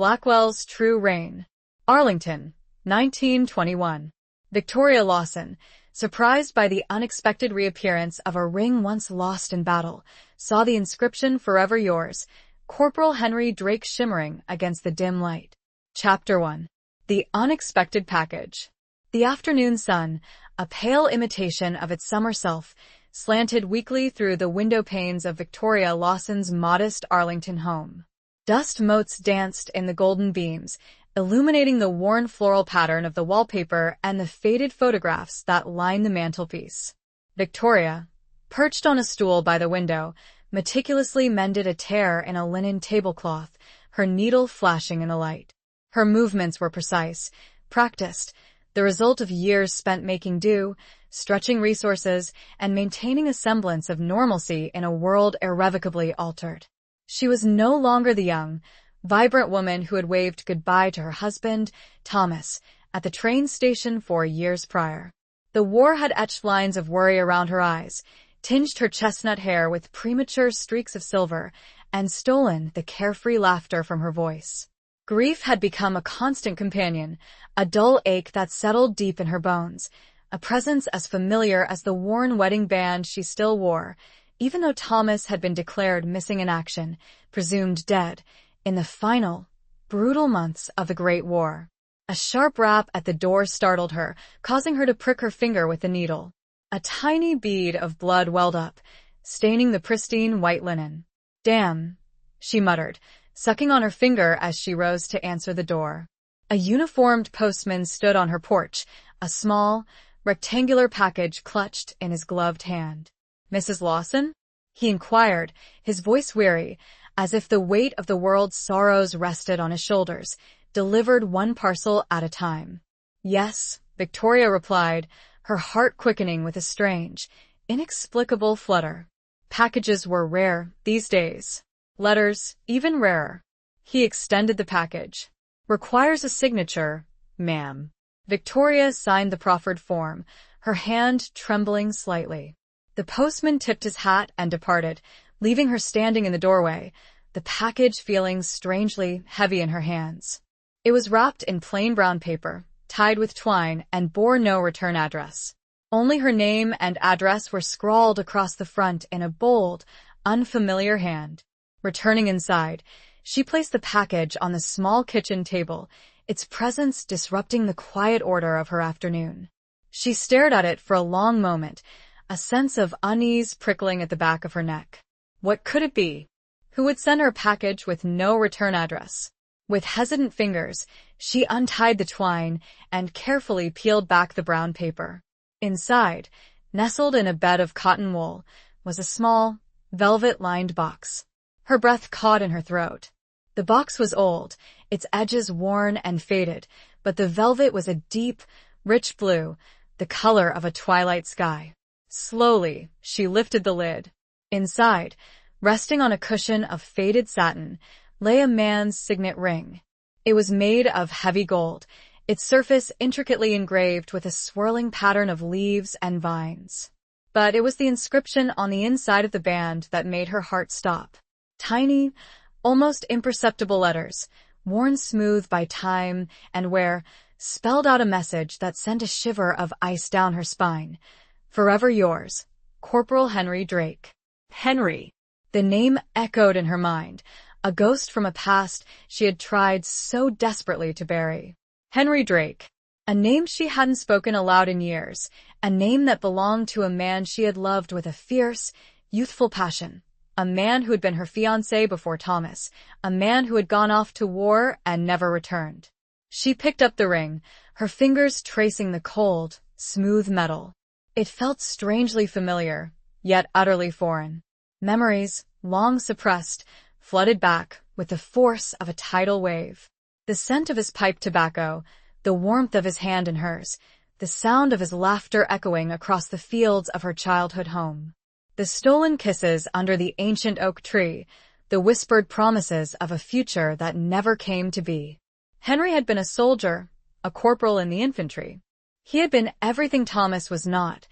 Blackwells True Reign. Arlington, 1921. Victoria Lawson, surprised by the unexpected reappearance of a ring once lost in battle, saw the inscription "Forever Yours," Corporal Henry Drake shimmering against the dim light. Chapter 1. The Unexpected Package. The afternoon sun, a pale imitation of its summer self, slanted weakly through the window panes of Victoria Lawson's modest Arlington home. Dust motes danced in the golden beams, illuminating the worn floral pattern of the wallpaper and the faded photographs that lined the mantelpiece. Victoria, perched on a stool by the window, meticulously mended a tear in a linen tablecloth, her needle flashing in the light. Her movements were precise, practiced, the result of years spent making do, stretching resources, and maintaining a semblance of normalcy in a world irrevocably altered. She was no longer the young, vibrant woman who had waved goodbye to her husband, Thomas, at the train station 4 years prior. The war had etched lines of worry around her eyes, tinged her chestnut hair with premature streaks of silver, and stolen the carefree laughter from her voice. Grief had become a constant companion, a dull ache that settled deep in her bones, a presence as familiar as the worn wedding band she still wore, even though Thomas had been declared missing in action, presumed dead, in the final, brutal months of the Great War. A sharp rap at the door startled her, causing her to prick her finger with the needle. A tiny bead of blood welled up, staining the pristine white linen. "Damn," she muttered, sucking on her finger as she rose to answer the door. A uniformed postman stood on her porch, a small, rectangular package clutched in his gloved hand. "Mrs. Lawson?" he inquired, his voice weary, as if the weight of the world's sorrows rested on his shoulders, delivered one parcel at a time. "Yes," Victoria replied, her heart quickening with a strange, inexplicable flutter. Packages were rare these days. Letters, even rarer. He extended the package. "Requires a signature, ma'am." Victoria signed the proffered form, her hand trembling slightly. The postman tipped his hat and departed, leaving her standing in the doorway, the package feeling strangely heavy in her hands. It was wrapped in plain brown paper, tied with twine, and bore no return address. Only her name and address were scrawled across the front in a bold, unfamiliar hand. Returning inside, she placed the package on the small kitchen table, its presence disrupting the quiet order of her afternoon. She stared at it for a long moment, a sense of unease prickling at the back of her neck. What could it be? Who would send her a package with no return address? With hesitant fingers, she untied the twine and carefully peeled back the brown paper. Inside, nestled in a bed of cotton wool, was a small, velvet-lined box. Her breath caught in her throat. The box was old, its edges worn and faded, but the velvet was a deep, rich blue, the color of a twilight sky. Slowly, she lifted the lid. Inside, resting on a cushion of faded satin, lay a man's signet ring. It was made of heavy gold, its surface intricately engraved with a swirling pattern of leaves and vines. But it was the inscription on the inside of the band that made her heart stop. Tiny, almost imperceptible letters, worn smooth by time and wear, spelled out a message that sent a shiver of ice down her spine. "Forever yours, Corporal Henry Drake." Henry. The name echoed in her mind, a ghost from a past she had tried so desperately to bury. Henry Drake. A name she hadn't spoken aloud in years, a name that belonged to a man she had loved with a fierce, youthful passion. A man who had been her fiancé before Thomas, a man who had gone off to war and never returned. She picked up the ring, her fingers tracing the cold, smooth metal. It felt strangely familiar, yet utterly foreign. Memories, long suppressed, flooded back with the force of a tidal wave. The scent of his pipe tobacco, the warmth of his hand in hers, the sound of his laughter echoing across the fields of her childhood home. The stolen kisses under the ancient oak tree, the whispered promises of a future that never came to be. Henry had been a soldier, a corporal in the infantry. He had been everything Thomas was not,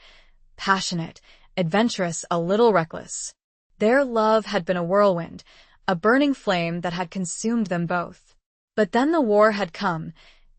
passionate, adventurous, a little reckless. Their love had been a whirlwind, a burning flame that had consumed them both. But then the war had come,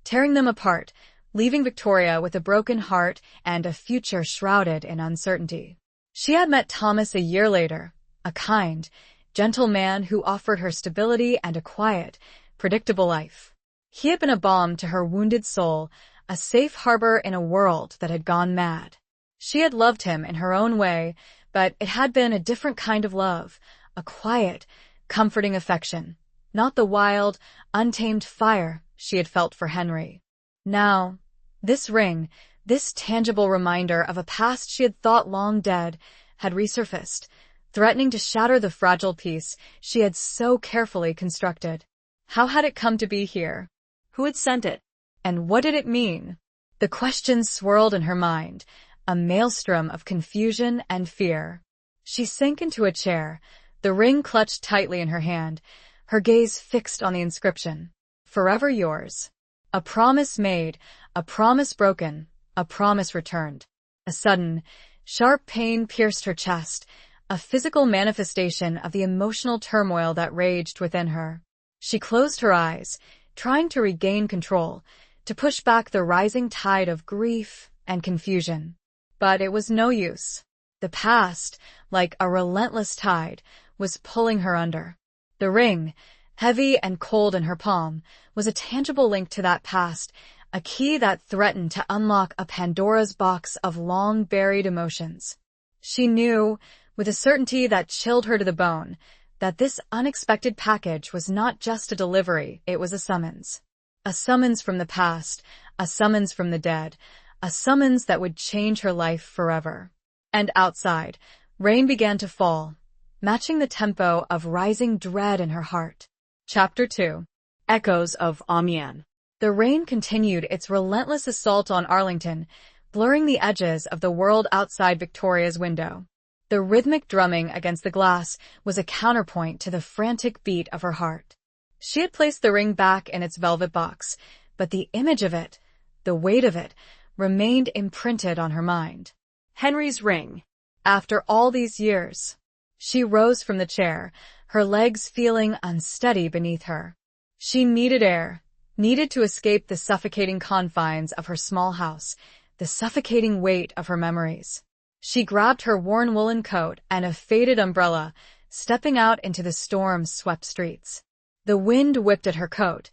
tearing them apart, leaving Victoria with a broken heart and a future shrouded in uncertainty. She had met Thomas a year later, a kind, gentle man who offered her stability and a quiet, predictable life. He had been a balm to her wounded soul, a safe harbor in a world that had gone mad. She had loved him in her own way, but it had been a different kind of love, a quiet, comforting affection, not the wild, untamed fire she had felt for Henry. Now, this ring, this tangible reminder of a past she had thought long dead, had resurfaced, threatening to shatter the fragile peace she had so carefully constructed. How had it come to be here? Who had sent it? And what did it mean? The questions swirled in her mind, a maelstrom of confusion and fear. She sank into a chair, the ring clutched tightly in her hand, her gaze fixed on the inscription. Forever yours. A promise made, a promise broken, a promise returned. A sudden, sharp pain pierced her chest, a physical manifestation of the emotional turmoil that raged within her. She closed her eyes, trying to regain control, to push back the rising tide of grief and confusion. But it was no use. The past, like a relentless tide, was pulling her under. The ring, heavy and cold in her palm, was a tangible link to that past, a key that threatened to unlock a Pandora's box of long-buried emotions. She knew, with a certainty that chilled her to the bone, that this unexpected package was not just a delivery, it was a summons. A summons from the past, a summons from the dead, a summons that would change her life forever. And outside, rain began to fall, matching the tempo of rising dread in her heart. Chapter 2. Echoes of Amiens. The rain continued its relentless assault on Arlington, blurring the edges of the world outside Victoria's window. The rhythmic drumming against the glass was a counterpoint to the frantic beat of her heart. She had placed the ring back in its velvet box, but the image of it, the weight of it, remained imprinted on her mind. Henry's ring. After all these years. She rose from the chair, her legs feeling unsteady beneath her. She needed air, needed to escape the suffocating confines of her small house, the suffocating weight of her memories. She grabbed her worn woolen coat and a faded umbrella, stepping out into the storm-swept streets. The wind whipped at her coat,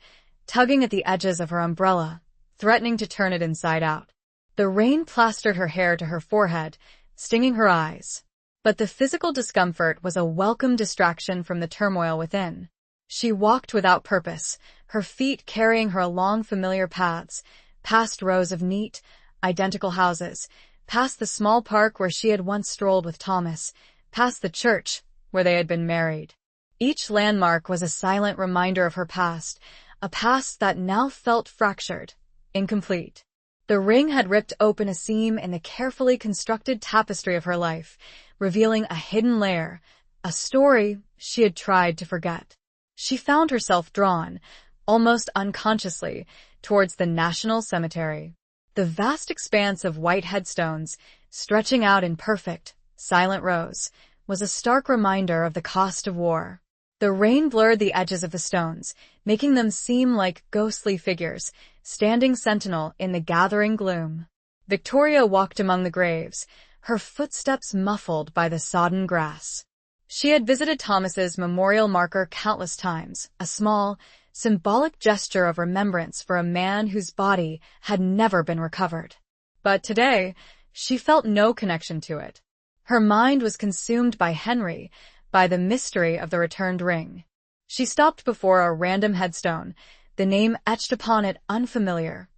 tugging at the edges of her umbrella, threatening to turn it inside out. The rain plastered her hair to her forehead, stinging her eyes. But the physical discomfort was a welcome distraction from the turmoil within. She walked without purpose, her feet carrying her along familiar paths, past rows of neat, identical houses, past the small park where she had once strolled with Thomas, past the church where they had been married. Each landmark was a silent reminder of her past, a past that now felt fractured, incomplete. The ring had ripped open a seam in the carefully constructed tapestry of her life, revealing a hidden layer, a story she had tried to forget. She found herself drawn, almost unconsciously, towards the National Cemetery. The vast expanse of white headstones, stretching out in perfect, silent rows, was a stark reminder of the cost of war. The rain blurred the edges of the stones, making them seem like ghostly figures, standing sentinel in the gathering gloom. Victoria walked among the graves, her footsteps muffled by the sodden grass. She had visited Thomas's memorial marker countless times, a small, symbolic gesture of remembrance for a man whose body had never been recovered. But today, she felt no connection to it. Her mind was consumed by Henry, by the mystery of the returned ring. She stopped before a random headstone, the name etched upon it unfamiliar.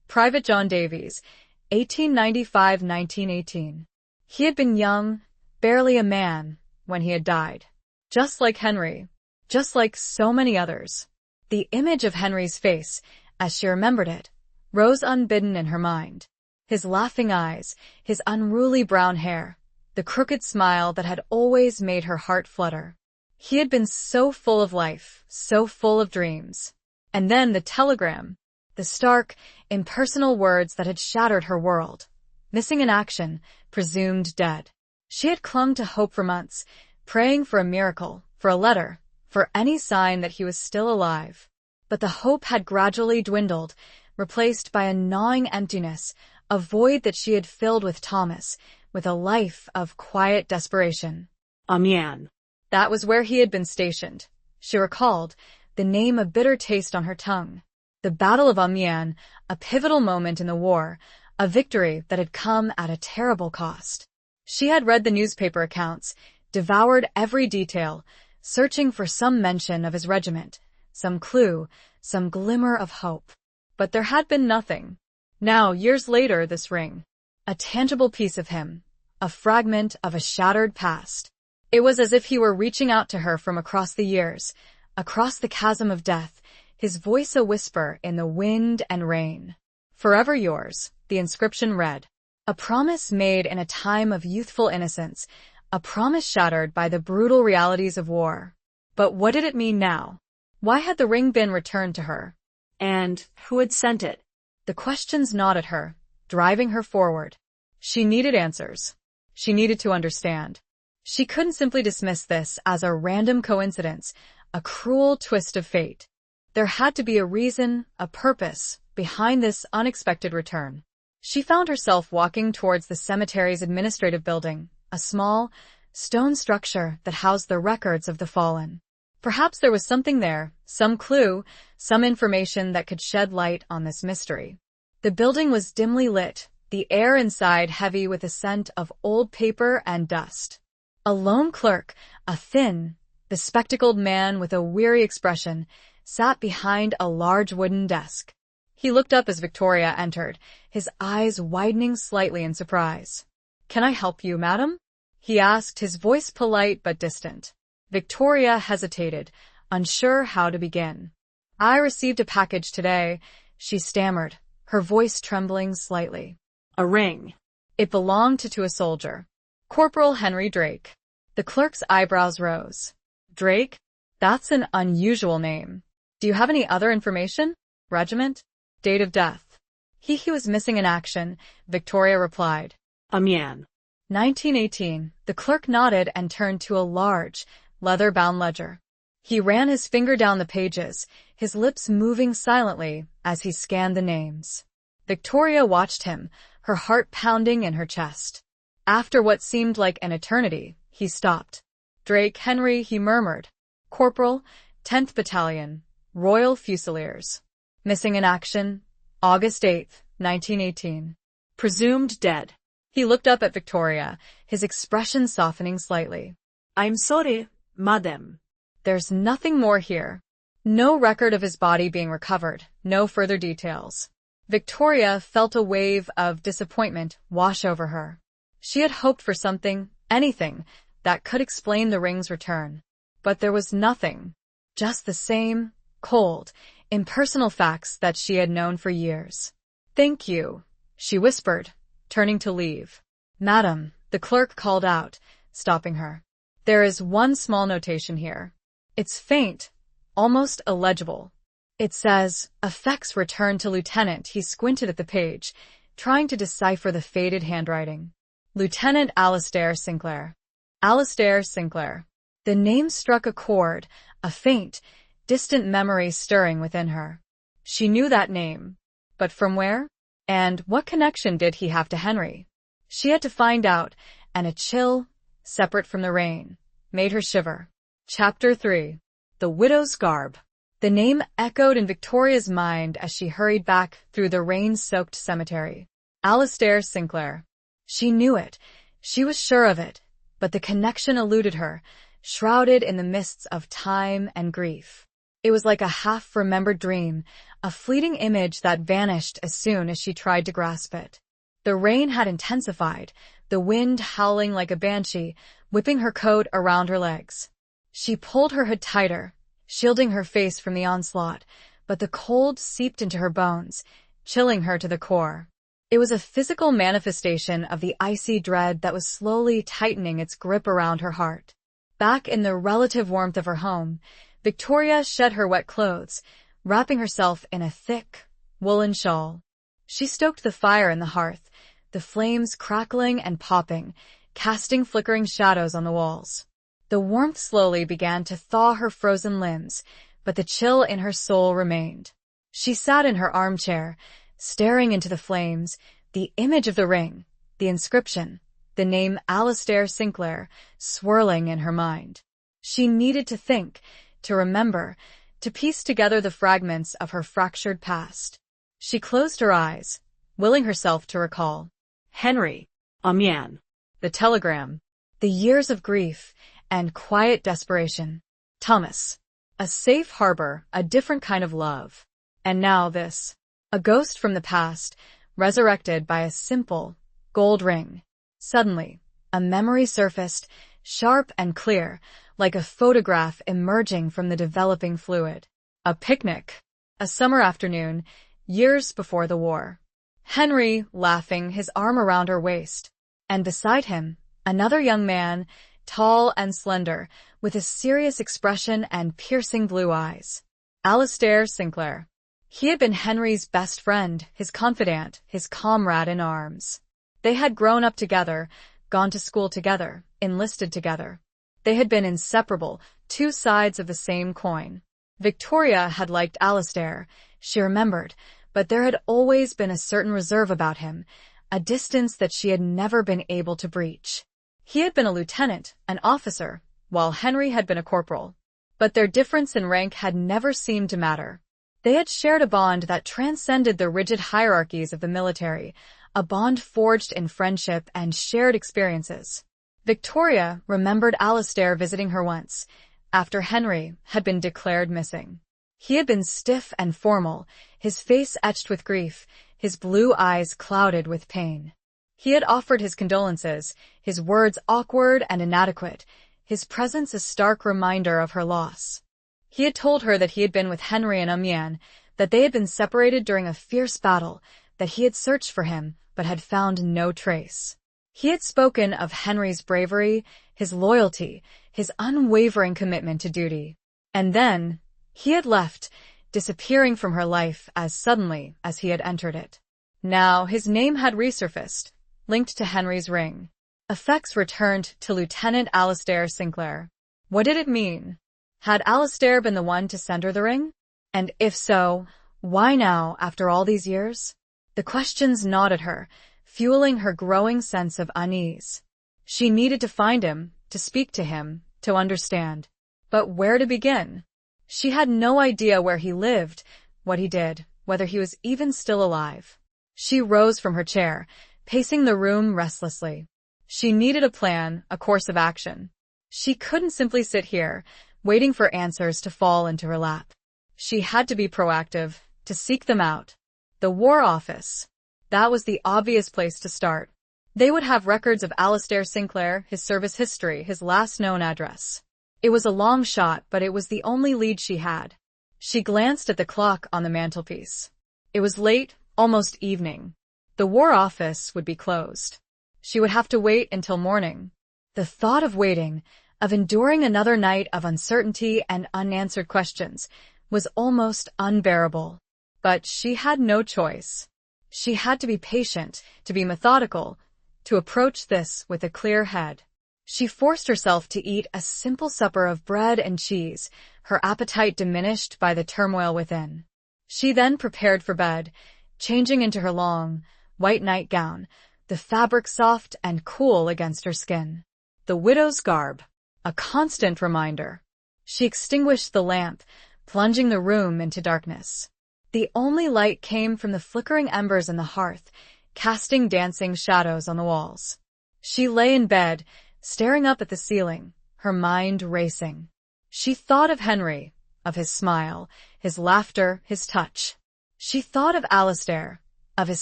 Private John Davies, 1895-1918. He had been young, barely a man, when he had died. Just like Henry, just like so many others. The image of Henry's face, as she remembered it, rose unbidden in her mind. His laughing eyes, his unruly brown hair, the crooked smile that had always made her heart flutter. He had been so full of life, so full of dreams. And then the telegram, the stark, impersonal words that had shattered her world. Missing in action, presumed dead. She had clung to hope for months, praying for a miracle, for a letter, for any sign that he was still alive. But the hope had gradually dwindled, replaced by a gnawing emptiness, a void that she had filled with Thomas, with a life of quiet desperation. Amiens. That was where he had been stationed. She recalled, the name a bitter taste on her tongue. The Battle of Amiens, a pivotal moment in the war, a victory that had come at a terrible cost. She had read the newspaper accounts, devoured every detail, searching for some mention of his regiment, some clue, some glimmer of hope. But there had been nothing. Now, years later, this ring. A tangible piece of him. A fragment of a shattered past. It was as if he were reaching out to her from across the years, across the chasm of death, his voice a whisper in the wind and rain. Forever yours, the inscription read. A promise made in a time of youthful innocence, a promise shattered by the brutal realities of war. But what did it mean now? Why had the ring been returned to her? And who had sent it? The questions gnawed at her, driving her forward. She needed answers. She needed to understand. She couldn't simply dismiss this as a random coincidence, a cruel twist of fate. There had to be a reason, a purpose, behind this unexpected return. She found herself walking towards the cemetery's administrative building, a small, stone structure that housed the records of the fallen. Perhaps there was something there, some clue, some information that could shed light on this mystery. The building was dimly lit, the air inside heavy with a scent of old paper and dust. A lone clerk, a thin, bespectacled man with a weary expression, sat behind a large wooden desk. He looked up as Victoria entered, his eyes widening slightly in surprise. "Can I help you, madam?" he asked, his voice polite but distant. Victoria hesitated, unsure how to begin. "I received a package today," she stammered, her voice trembling slightly. A ring. "It belonged to a soldier. Corporal Henry Drake." The clerk's eyebrows rose. "Drake? That's an unusual name. Do you have any other information? Regiment? Date of death?" He was missing in action," Victoria replied. Amiens. 1918. The clerk nodded and turned to a large, leather-bound ledger. He ran his finger down the pages, his lips moving silently as he scanned the names. Victoria watched him, her heart pounding in her chest. After what seemed like an eternity, he stopped. "Drake Henry," he murmured. "Corporal, 10th Battalion, Royal Fusiliers. Missing in action, August 8th, 1918. Presumed dead." He looked up at Victoria, his expression softening slightly. "I'm sorry, madam." "There's nothing more here. No record of his body being recovered, no further details." Victoria felt a wave of disappointment wash over her. She had hoped for something, anything, that could explain the ring's return. But there was nothing. Just the same, cold, impersonal facts that she had known for years. "Thank you," she whispered, turning to leave. "Madam," the clerk called out, stopping her. "There is one small notation here. It's faint, almost illegible. It says, 'Effects returned to Lieutenant.'" He squinted at the page, trying to decipher the faded handwriting. "Lieutenant Alastair Sinclair." Alastair Sinclair. The name struck a chord, a faint, distant memory stirring within her. She knew that name. But from where? And what connection did he have to Henry? She had to find out, and a chill, separate from the rain, made her shiver. Chapter 3. The Widow's Garb. The name echoed in Victoria's mind as she hurried back through the rain-soaked cemetery. Alastair Sinclair. She knew it. She was sure of it. But the connection eluded her, shrouded in the mists of time and grief. It was like a half-remembered dream, a fleeting image that vanished as soon as she tried to grasp it. The rain had intensified, the wind howling like a banshee, whipping her coat around her legs. She pulled her hood tighter, shielding her face from the onslaught, but the cold seeped into her bones, chilling her to the core. It was a physical manifestation of the icy dread that was slowly tightening its grip around her heart. Back in the relative warmth of her home, Victoria shed her wet clothes, wrapping herself in a thick, woolen shawl. She stoked the fire in the hearth, the flames crackling and popping, casting flickering shadows on the walls. The warmth slowly began to thaw her frozen limbs, but the chill in her soul remained. She sat in her armchair, staring into the flames, the image of the ring, the inscription, the name Alistair Sinclair, swirling in her mind. She needed to think, to remember, to piece together the fragments of her fractured past. She closed her eyes, willing herself to recall. Henry, Amiens. The telegram. The years of grief and quiet desperation. Thomas. A safe harbor, a different kind of love. And now this. A ghost from the past, resurrected by a simple, gold ring. Suddenly, a memory surfaced, sharp and clear, like a photograph emerging from the developing fluid. A picnic. A summer afternoon, years before the war. Henry, laughing, his arm around her waist. And beside him, another young man, tall and slender, with a serious expression and piercing blue eyes. Alistair Sinclair. He had been Henry's best friend, his confidant, his comrade in arms. They had grown up together, gone to school together, enlisted together. They had been inseparable, two sides of the same coin. Victoria had liked Alistair, she remembered, but there had always been a certain reserve about him, a distance that she had never been able to breach. He had been a lieutenant, an officer, while Henry had been a corporal. But their difference in rank had never seemed to matter. They had shared a bond that transcended the rigid hierarchies of the military, a bond forged in friendship and shared experiences. Victoria remembered Alistair visiting her once, after Henry had been declared missing. He had been stiff and formal, his face etched with grief, his blue eyes clouded with pain. He had offered his condolences, his words awkward and inadequate, his presence a stark reminder of her loss. He had told her that he had been with Henry in Amiens, that they had been separated during a fierce battle, that he had searched for him, but had found no trace. He had spoken of Henry's bravery, his loyalty, his unwavering commitment to duty. And then, he had left, disappearing from her life as suddenly as he had entered it. Now his name had resurfaced, linked to Henry's ring. Effects returned to Lieutenant Alistair Sinclair. What did it mean? Had Alistair been the one to send her the ring? And if so, why now, after all these years? The questions gnawed at her, fueling her growing sense of unease. She needed to find him, to speak to him, to understand. But where to begin? She had no idea where he lived, what he did, whether he was even still alive. She rose from her chair, pacing the room restlessly. She needed a plan, a course of action. She couldn't simply sit here, waiting for answers to fall into her lap. She had to be proactive, to seek them out. The War Office. That was the obvious place to start. They would have records of Alistair Sinclair, his service history, his last known address. It was a long shot, but it was the only lead she had. She glanced at the clock on the mantelpiece. It was late, almost evening. The War Office would be closed. She would have to wait until morning. The thought of waiting, of enduring another night of uncertainty and unanswered questions, was almost unbearable. But she had no choice. She had to be patient, to be methodical, to approach this with a clear head. She forced herself to eat a simple supper of bread and cheese, her appetite diminished by the turmoil within. She then prepared for bed, changing into her long, white nightgown, the fabric soft and cool against her skin. The widow's garb, a constant reminder. She extinguished the lamp, plunging the room into darkness. The only light came from the flickering embers in the hearth, casting dancing shadows on the walls. She lay in bed, staring up at the ceiling, her mind racing. She thought of Henry, of his smile, his laughter, his touch. She thought of Alistair, of his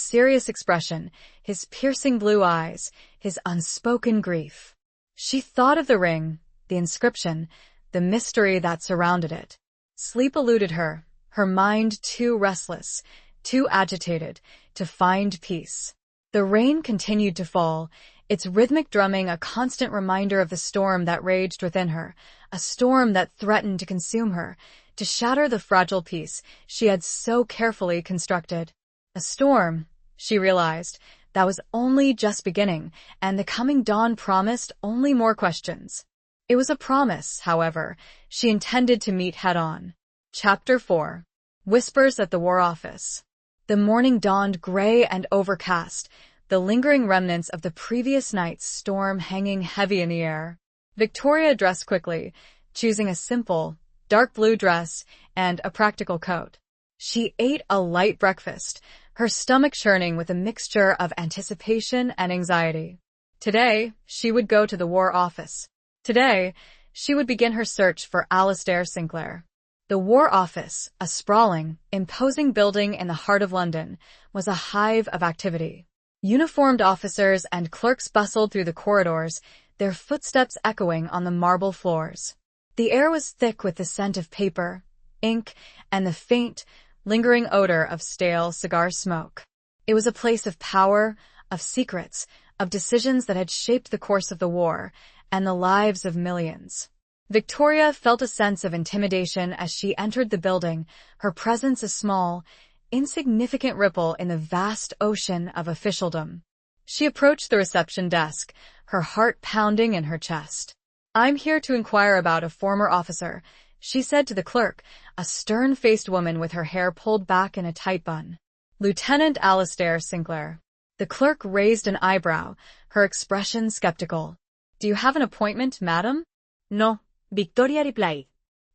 serious expression, his piercing blue eyes, his unspoken grief. She thought of the ring, the inscription, the mystery that surrounded it. Sleep eluded her, her mind too restless, too agitated, to find peace. The rain continued to fall, its rhythmic drumming a constant reminder of the storm that raged within her, a storm that threatened to consume her, to shatter the fragile peace she had so carefully constructed. A storm, she realized, that was only just beginning, and the coming dawn promised only more questions. It was a promise, however, she intended to meet head-on. Chapter 4. Whispers at the War Office. The morning dawned gray and overcast, the lingering remnants of the previous night's storm hanging heavy in the air. Victoria dressed quickly, choosing a simple, dark blue dress and a practical coat. She ate a light breakfast, her stomach churning with a mixture of anticipation and anxiety. Today, she would go to the War Office. Today, she would begin her search for Alastair Sinclair. The War Office, a sprawling, imposing building in the heart of London, was a hive of activity. Uniformed officers and clerks bustled through the corridors, their footsteps echoing on the marble floors. The air was thick with the scent of paper, ink, and the faint, lingering odor of stale cigar smoke. It was a place of power, of secrets, of decisions that had shaped the course of the war and the lives of millions. Victoria felt a sense of intimidation as she entered the building, her presence a small, insignificant ripple in the vast ocean of officialdom. She approached the reception desk, her heart pounding in her chest. "I'm here to inquire about a former officer," she said to the clerk, a stern-faced woman with her hair pulled back in a tight bun. "Lieutenant Alastair Sinclair." The clerk raised an eyebrow, her expression skeptical. "Do you have an appointment, madam?" No, Victoria replied.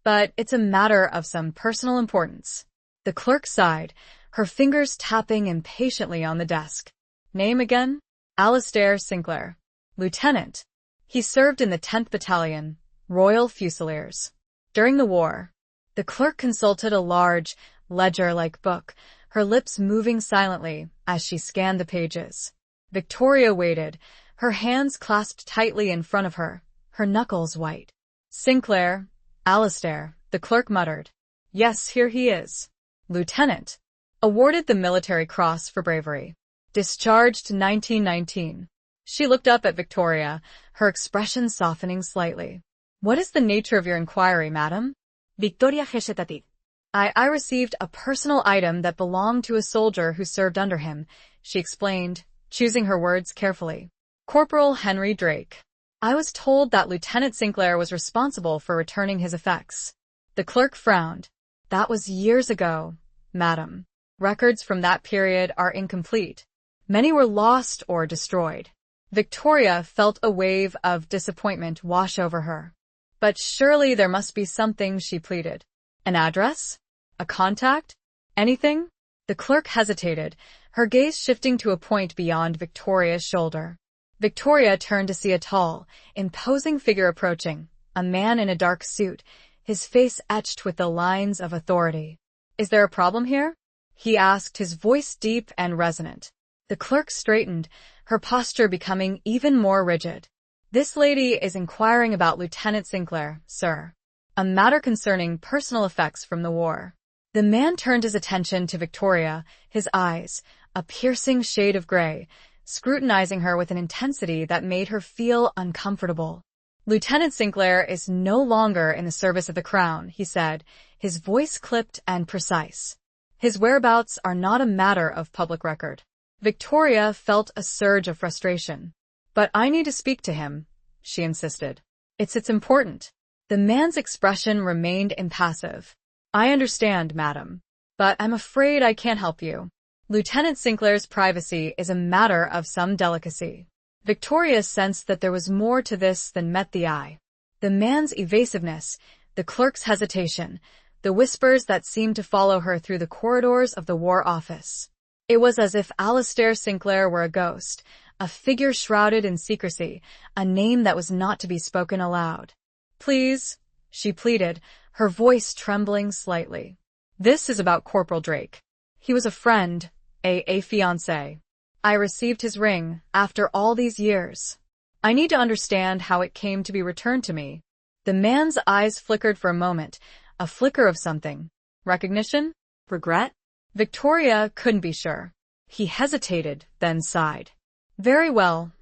"But it's a matter of some personal importance." The clerk sighed, her fingers tapping impatiently on the desk. "Name again?" "Alastair Sinclair. Lieutenant. He served in the 10th Battalion, Royal Fusiliers. During the war." The clerk consulted a large, ledger-like book, her lips moving silently as she scanned the pages. Victoria waited, her hands clasped tightly in front of her, her knuckles white. "Sinclair, Alastair," the clerk muttered. "Yes, here he is. Lieutenant. Awarded the Military Cross for bravery. Discharged 1919. She looked up at Victoria, her expression softening slightly. "What is the nature of your inquiry, madam?" Victoria hesitated. I received a personal item that belonged to a soldier who served under him," she explained, choosing her words carefully. "Corporal Henry Drake. I was told that Lieutenant Sinclair was responsible for returning his effects." The clerk frowned. "That was years ago, madam. Records from that period are incomplete. Many were lost or destroyed." Victoria felt a wave of disappointment wash over her. "But surely there must be something," she pleaded. "An address? A contact? Anything?" The clerk hesitated, her gaze shifting to a point beyond Victoria's shoulder. Victoria turned to see a tall, imposing figure approaching, a man in a dark suit, his face etched with the lines of authority. "Is there a problem here?" he asked, his voice deep and resonant. The clerk straightened, her posture becoming even more rigid. "This lady is inquiring about Lieutenant Sinclair, sir. A matter concerning personal effects from the war." The man turned his attention to Victoria, his eyes, a piercing shade of gray, scrutinizing her with an intensity that made her feel uncomfortable. "Lieutenant Sinclair is no longer in the service of the Crown," he said, his voice clipped and precise. "His whereabouts are not a matter of public record." Victoria felt a surge of frustration. "But I need to speak to him," she insisted. It's important." The man's expression remained impassive. "I understand, madam. But I'm afraid I can't help you. Lieutenant Sinclair's privacy is a matter of some delicacy." Victoria sensed that there was more to this than met the eye. The man's evasiveness, the clerk's hesitation, the whispers that seemed to follow her through the corridors of the War Office. It was as if Alastair Sinclair were a ghost, a figure shrouded in secrecy, a name that was not to be spoken aloud. "Please," she pleaded, her voice trembling slightly. "This is about Corporal Drake. He was a friend, a fiancé. I received his ring after all these years. I need to understand how it came to be returned to me." The man's eyes flickered for a moment, a flicker of something. Recognition? Regret? Victoria couldn't be sure. He hesitated, then sighed. "Very well,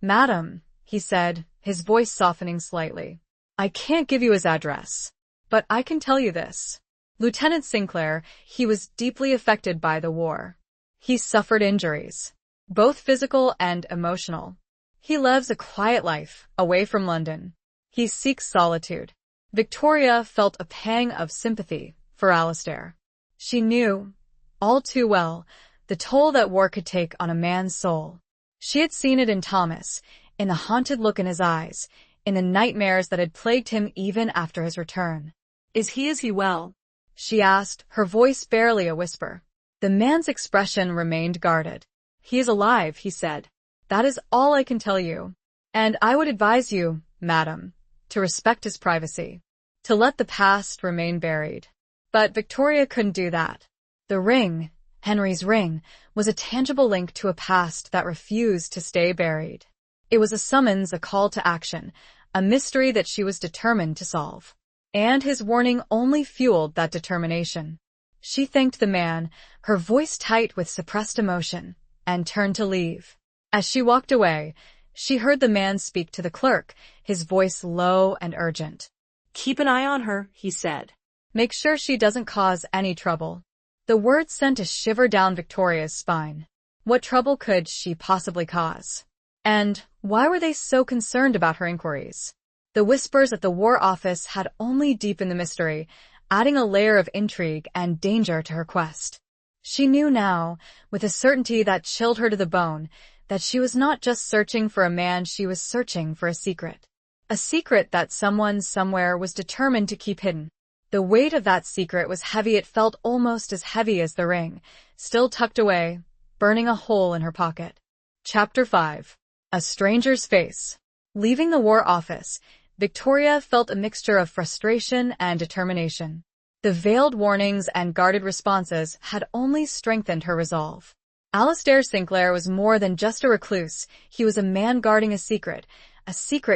madam," he said, his voice softening slightly. "I can't give you his address, but I can tell you this. Lieutenant Sinclair, he was deeply affected by the war. He suffered injuries, both physical and emotional. He lives a quiet life, away from London. He seeks solitude." Victoria felt a pang of sympathy, for Alistair. She knew, all too well, the toll that war could take on a man's soul. She had seen it in Thomas, in the haunted look in his eyes, in the nightmares that had plagued him even after his return. Is he well? She asked, her voice barely a whisper. The man's expression remained guarded. He is alive, he said. That is all I can tell you. And I would advise you, madam, to respect his privacy, to let the past remain buried. But Victoria couldn't do that. The ring, Henry's ring, was a tangible link to a past that refused to stay buried. It was a summons, a call to action, a mystery that she was determined to solve. And his warning only fueled that determination. She thanked the man, her voice tight with suppressed emotion, and turned to leave. As she walked away, she heard the man speak to the clerk, his voice low and urgent. Keep an eye on her, he said. Make sure she doesn't cause any trouble. The words sent a shiver down Victoria's spine. What trouble could she possibly cause? And why were they so concerned about her inquiries? The whispers at the War Office had only deepened the mystery, adding a layer of intrigue and danger to her quest. She knew now, with a certainty that chilled her to the bone, that she was not just searching for a man, she was searching for a secret. A secret that someone somewhere was determined to keep hidden. The weight of that secret was heavy. It felt almost as heavy as the ring, still tucked away, burning a hole in her pocket. Chapter 5. A Stranger's Face. Leaving the War Office, Victoria felt a mixture of frustration and determination. The veiled warnings and guarded responses had only strengthened her resolve. Alistair Sinclair was more than just a recluse. He was a man guarding a secret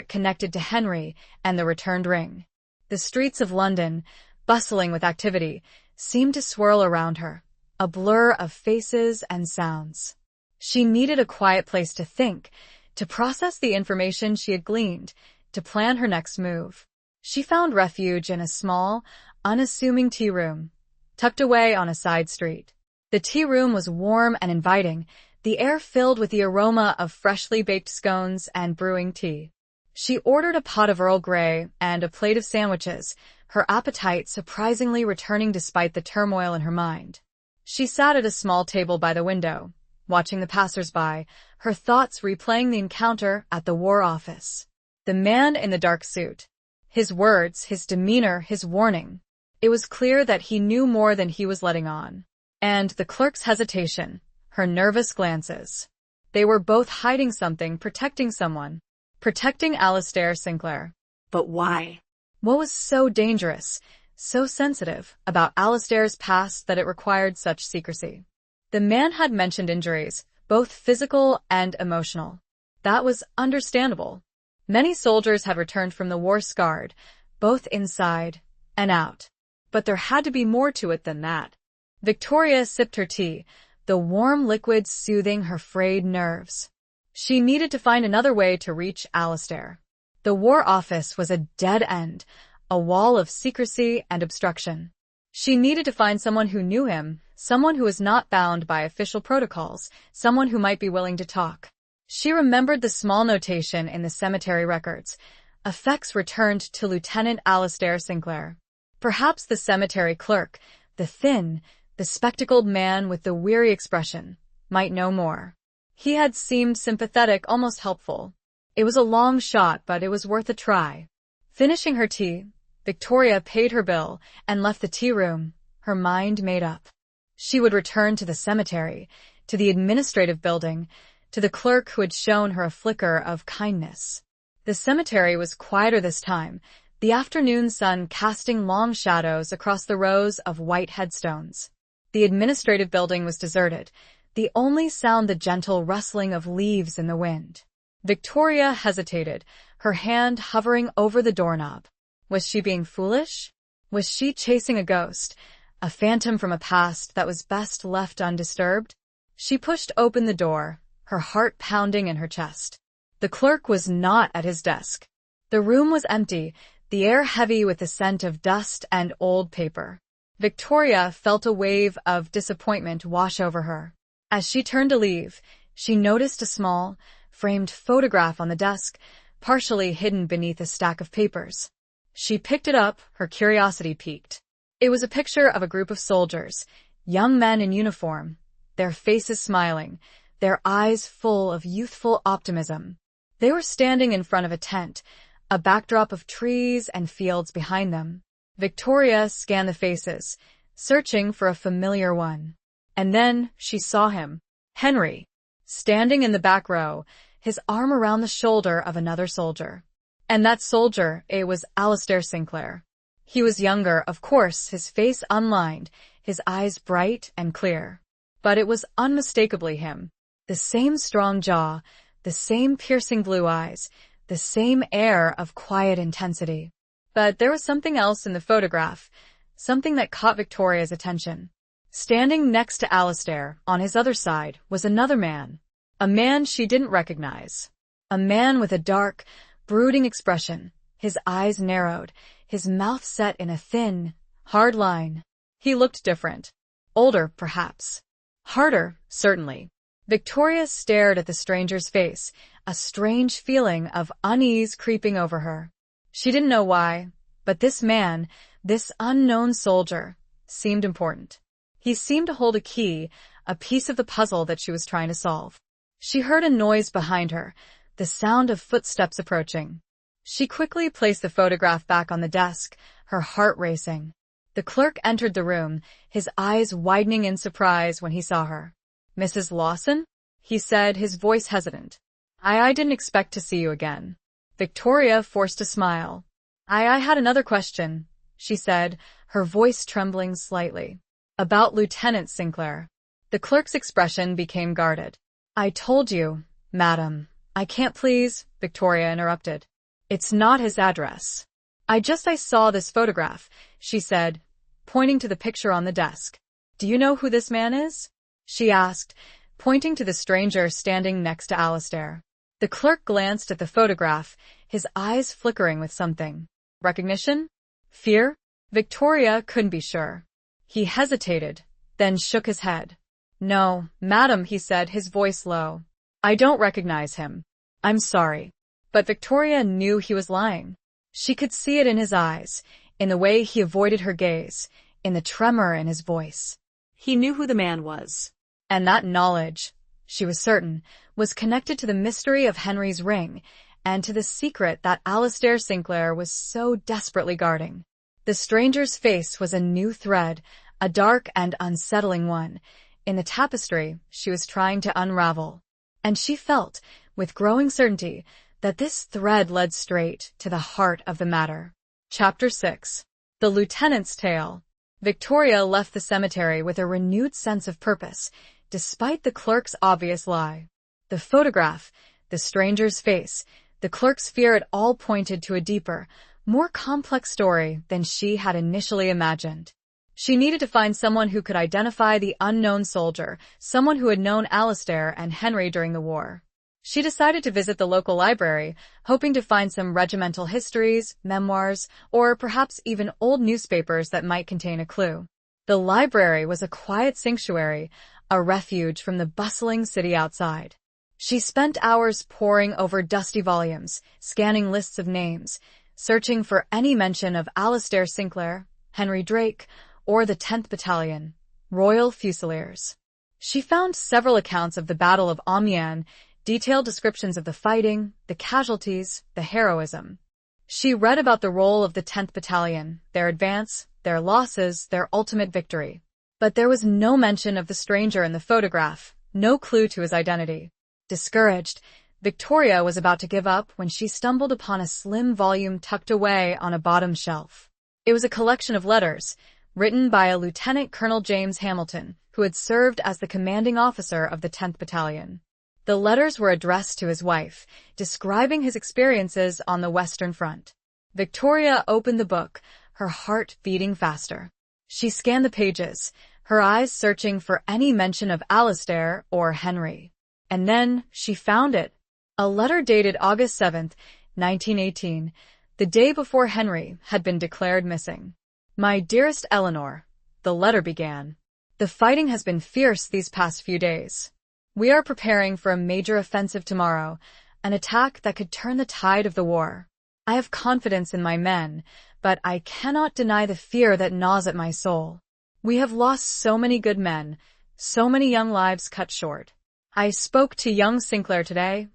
connected to Henry and the returned ring. The streets of London, bustling with activity, seemed to swirl around her, a blur of faces and sounds. She needed a quiet place to think, to process the information she had gleaned, to plan her next move. She found refuge in a small, unassuming tea room, tucked away on a side street. The tea room was warm and inviting, the air filled with the aroma of freshly baked scones and brewing tea. She ordered a pot of Earl Grey and a plate of sandwiches, her appetite surprisingly returning despite the turmoil in her mind. She sat at a small table by the window, watching the passers-by, her thoughts replaying the encounter at the War Office. The man in the dark suit. His words, his demeanor, his warning. It was clear that he knew more than he was letting on. And the clerk's hesitation, her nervous glances. They were both hiding something, protecting someone. Protecting Alistair Sinclair. But why? What was so dangerous, so sensitive, about Alistair's past that it required such secrecy? The man had mentioned injuries, both physical and emotional. That was understandable. Many soldiers had returned from the war scarred, both inside and out. But there had to be more to it than that. Victoria sipped her tea, the warm liquid soothing her frayed nerves. She needed to find another way to reach Alistair. The War Office was a dead end, a wall of secrecy and obstruction. She needed to find someone who knew him, someone who was not bound by official protocols, someone who might be willing to talk. She remembered the small notation in the cemetery records. Effects returned to Lieutenant Alistair Sinclair. Perhaps the cemetery clerk, the thin, spectacled man with the weary expression, might know more. He had seemed sympathetic, almost helpful. It was a long shot, but it was worth a try. Finishing her tea, Victoria paid her bill and left the tea room, her mind made up. She would return to the cemetery, to the administrative building, to the clerk who had shown her a flicker of kindness. The cemetery was quieter this time, the afternoon sun casting long shadows across the rows of white headstones. The administrative building was deserted, the only sound the gentle rustling of leaves in the wind. Victoria hesitated, her hand hovering over the doorknob. Was she being foolish? Was she chasing a ghost, a phantom from a past that was best left undisturbed? She pushed open the door, her heart pounding in her chest. The clerk was not at his desk. The room was empty, the air heavy with the scent of dust and old paper. Victoria felt a wave of disappointment wash over her. As she turned to leave, she noticed a small, framed photograph on the desk, partially hidden beneath a stack of papers. She picked it up, her curiosity piqued. It was a picture of a group of soldiers, young men in uniform, their faces smiling, their eyes full of youthful optimism. They were standing in front of a tent, a backdrop of trees and fields behind them. Victoria scanned the faces, searching for a familiar one. And then she saw him, Henry, standing in the back row, his arm around the shoulder of another soldier. And that soldier, it was Alistair Sinclair. He was younger, of course, his face unlined, his eyes bright and clear. But it was unmistakably him. The same strong jaw, the same piercing blue eyes, the same air of quiet intensity. But there was something else in the photograph, something that caught Victoria's attention. Standing next to Alistair, on his other side, was another man. A man she didn't recognize. A man with a dark, brooding expression, his eyes narrowed, his mouth set in a thin, hard line. He looked different. Older, perhaps. Harder, certainly. Victoria stared at the stranger's face, a strange feeling of unease creeping over her. She didn't know why, but this man, this unknown soldier, seemed important. He seemed to hold a key, a piece of the puzzle that she was trying to solve. She heard a noise behind her, the sound of footsteps approaching. She quickly placed the photograph back on the desk, her heart racing. The clerk entered the room, his eyes widening in surprise when he saw her. "Mrs. Lawson?" he said, his voice hesitant. I didn't expect to see you again." Victoria forced a smile. I had another question," she said, her voice trembling slightly. "About Lieutenant Sinclair." The clerk's expression became guarded. "I told you, madam." "I can't please," Victoria interrupted. "It's not his address." I saw this photograph," she said, pointing to the picture on the desk. "Do you know who this man is?" she asked, pointing to the stranger standing next to Alistair. The clerk glanced at the photograph, his eyes flickering with something. Recognition? Fear? Victoria couldn't be sure. He hesitated, then shook his head. "No, madam," he said, his voice low. "I don't recognize him. I'm sorry." But Victoria knew he was lying. She could see it in his eyes, in the way he avoided her gaze, in the tremor in his voice. He knew who the man was. And that knowledge, she was certain, was connected to the mystery of Henry's ring, and to the secret that Alistair Sinclair was so desperately guarding. The stranger's face was a new thread, a dark and unsettling one, in the tapestry she was trying to unravel. And she felt, with growing certainty, that this thread led straight to the heart of the matter. Chapter 6. The Lieutenant's Tale. Victoria left the cemetery with a renewed sense of purpose, despite the clerk's obvious lie. The photograph, the stranger's face, the clerk's fear, it all pointed to a deeper, more complex story than she had initially imagined. She needed to find someone who could identify the unknown soldier, someone who had known Alistair and Henry during the war. She decided to visit the local library, hoping to find some regimental histories, memoirs, or perhaps even old newspapers that might contain a clue. The library was a quiet sanctuary, a refuge from the bustling city outside. She spent hours poring over dusty volumes, scanning lists of names, searching for any mention of Alistair Sinclair, Henry Drake, or the 10th Battalion, Royal Fusiliers. She found several accounts of the Battle of Amiens, detailed descriptions of the fighting, the casualties, the heroism. She read about the role of the 10th Battalion, their advance, their losses, their ultimate victory. But there was no mention of the stranger in the photograph, no clue to his identity. Discouraged, Victoria was about to give up when she stumbled upon a slim volume tucked away on a bottom shelf. It was a collection of letters, written by a Lieutenant Colonel James Hamilton, who had served as the commanding officer of the 10th Battalion. The letters were addressed to his wife, describing his experiences on the Western Front. Victoria opened the book, her heart beating faster. She scanned the pages, her eyes searching for any mention of Alistair or Henry. And then she found it. A letter dated August 7, 1918, the day before Henry had been declared missing. "My dearest Eleanor," the letter began. "The fighting has been fierce these past few days. We are preparing for a major offensive tomorrow, an attack that could turn the tide of the war. I have confidence in my men, but I cannot deny the fear that gnaws at my soul. We have lost so many good men, so many young lives cut short. I spoke to young Sinclair today,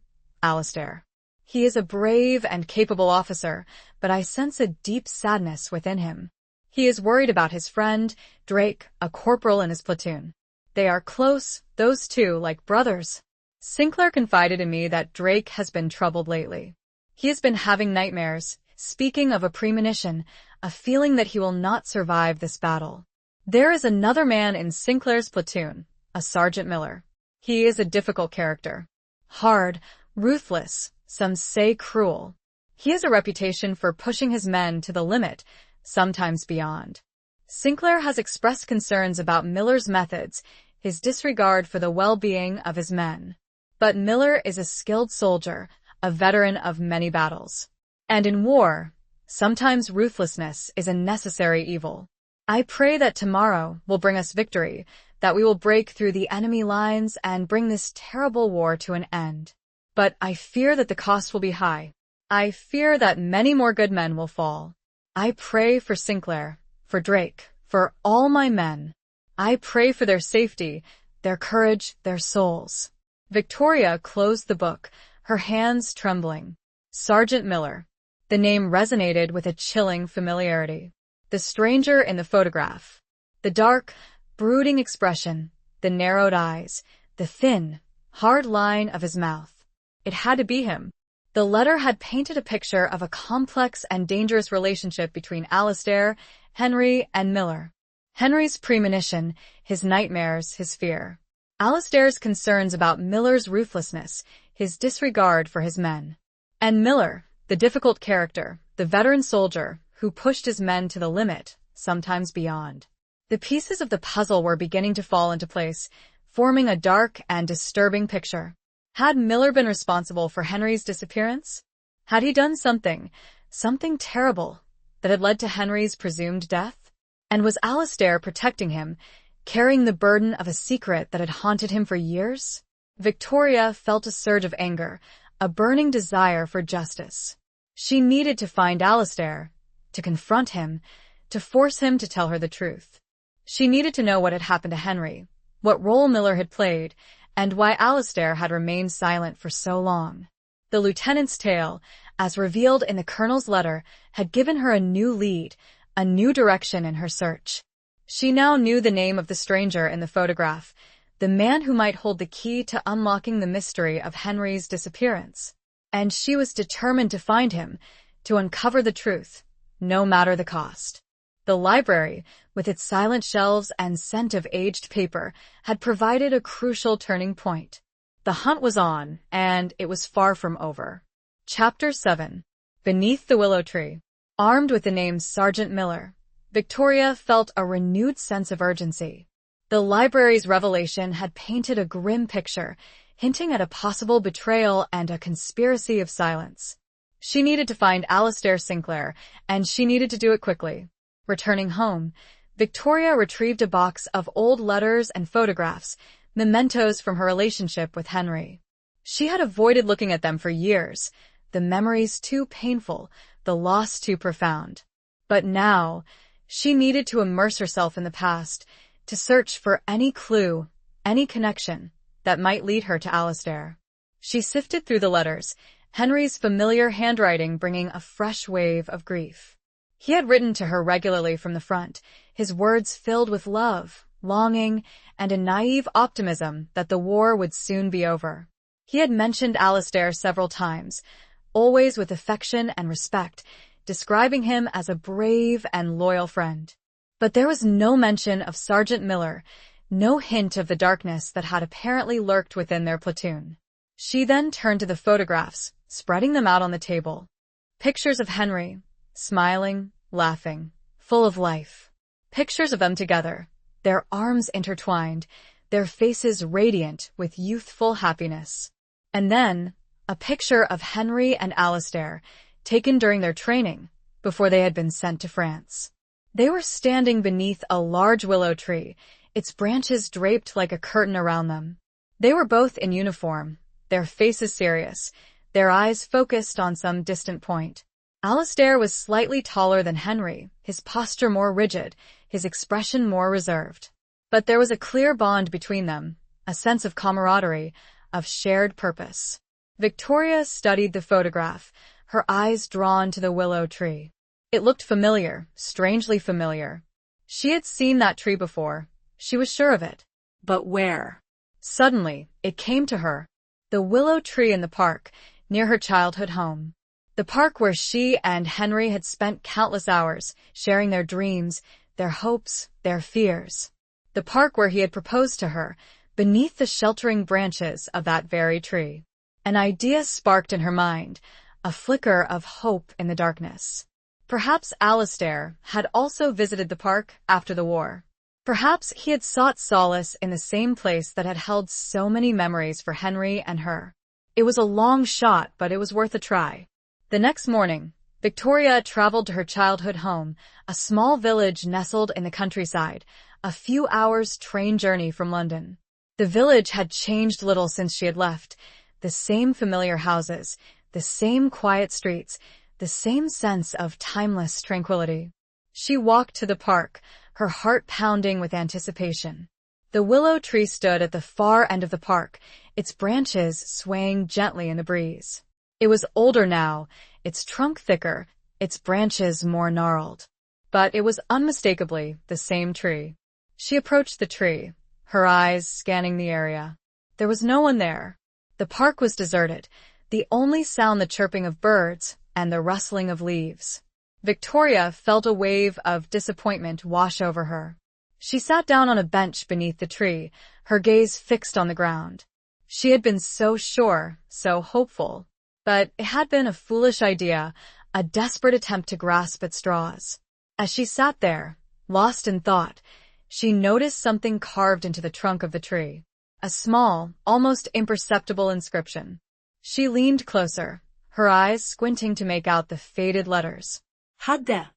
Alistair. He is a brave and capable officer, but I sense a deep sadness within him. He is worried about his friend, Drake, a corporal in his platoon. They are close, those two, like brothers. Sinclair confided in me that Drake has been troubled lately. He has been having nightmares, speaking of a premonition, a feeling that he will not survive this battle. There is another man in Sinclair's platoon, a Sergeant Miller. He is a difficult character. Hard, ruthless, some say cruel. He has a reputation for pushing his men to the limit, sometimes beyond. Sinclair has expressed concerns about Miller's methods, his disregard for the well-being of his men. But Miller is a skilled soldier, a veteran of many battles. And in war, sometimes ruthlessness is a necessary evil. I pray that tomorrow will bring us victory, that we will break through the enemy lines and bring this terrible war to an end. But I fear that the cost will be high. I fear that many more good men will fall. I pray for Sinclair, for Drake, for all my men. I pray for their safety, their courage, their souls. Victoria closed the book, her hands trembling. Sergeant Miller. The name resonated with a chilling familiarity. The stranger in the photograph. The dark, brooding expression, the narrowed eyes, the thin, hard line of his mouth. It had to be him. The letter had painted a picture of a complex and dangerous relationship between Alistair, Henry, and Miller. Henry's premonition, his nightmares, his fear. Alistair's concerns about Miller's ruthlessness, his disregard for his men. And Miller, the difficult character, the veteran soldier, who pushed his men to the limit, sometimes beyond. The pieces of the puzzle were beginning to fall into place, forming a dark and disturbing picture. Had Miller been responsible for Henry's disappearance? Had he done something terrible, that had led to Henry's presumed death? And was Alistair protecting him, carrying the burden of a secret that had haunted him for years? Victoria felt a surge of anger, a burning desire for justice. She needed to find Alistair, to confront him, to force him to tell her the truth. She needed to know what had happened to Henry, what role Miller had played, and why Alistair had remained silent for so long. The lieutenant's tale, as revealed in the colonel's letter, had given her a new lead, a new direction in her search. She now knew the name of the stranger in the photograph, the man who might hold the key to unlocking the mystery of Henry's disappearance. And she was determined to find him, to uncover the truth, no matter the cost. The library, with its silent shelves and scent of aged paper, had provided a crucial turning point. The hunt was on, and it was far from over. Chapter 7. Beneath the Willow Tree. Armed with the name Sergeant Miller, Victoria felt a renewed sense of urgency. The library's revelation had painted a grim picture, hinting at a possible betrayal and a conspiracy of silence. She needed to find Alistair Sinclair, and she needed to do it quickly. Returning home, Victoria retrieved a box of old letters and photographs, mementos from her relationship with Henry. She had avoided looking at them for years, the memories too painful, the loss too profound. But now, she needed to immerse herself in the past, to search for any clue, any connection, that might lead her to Alistair. She sifted through the letters, Henry's familiar handwriting bringing a fresh wave of grief. He had written to her regularly from the front, his words filled with love, longing, and a naive optimism that the war would soon be over. He had mentioned Alistair several times, always with affection and respect, describing him as a brave and loyal friend. But there was no mention of Sergeant Miller, no hint of the darkness that had apparently lurked within their platoon. She then turned to the photographs, spreading them out on the table. Pictures of Henry, smiling, laughing, full of life. Pictures of them together, their arms intertwined, their faces radiant with youthful happiness. And then, a picture of Henry and Alistair, taken during their training, before they had been sent to France. They were standing beneath a large willow tree, its branches draped like a curtain around them. They were both in uniform, their faces serious, their eyes focused on some distant point. Alistair was slightly taller than Henry, his posture more rigid, his expression more reserved. But there was a clear bond between them, a sense of camaraderie, of shared purpose. Victoria studied the photograph, her eyes drawn to the willow tree. It looked familiar, strangely familiar. She had seen that tree before. She was sure of it. But where? Suddenly, it came to her. The willow tree in the park, near her childhood home. The park where she and Henry had spent countless hours, sharing their dreams, their hopes, their fears. The park where he had proposed to her, beneath the sheltering branches of that very tree. An idea sparked in her mind, a flicker of hope in the darkness. Perhaps Alistair had also visited the park after the war. Perhaps he had sought solace in the same place that had held so many memories for Henry and her. It was a long shot, but it was worth a try. The next morning, Victoria traveled to her childhood home, a small village nestled in the countryside, a few hours' train journey from London. The village had changed little since she had left. The same familiar houses, the same quiet streets, the same sense of timeless tranquility. She walked to the park, her heart pounding with anticipation. The willow tree stood at the far end of the park, its branches swaying gently in the breeze. It was older now, its trunk thicker, its branches more gnarled. But it was unmistakably the same tree. She approached the tree, her eyes scanning the area. There was no one there. The park was deserted, the only sound the chirping of birds and the rustling of leaves. Victoria felt a wave of disappointment wash over her. She sat down on a bench beneath the tree, her gaze fixed on the ground. She had been so sure, so hopeful. But it had been a foolish idea, a desperate attempt to grasp at straws. As she sat there, lost in thought, she noticed something carved into the trunk of the tree. A small, almost imperceptible inscription. She leaned closer, her eyes squinting to make out the faded letters. Hadda.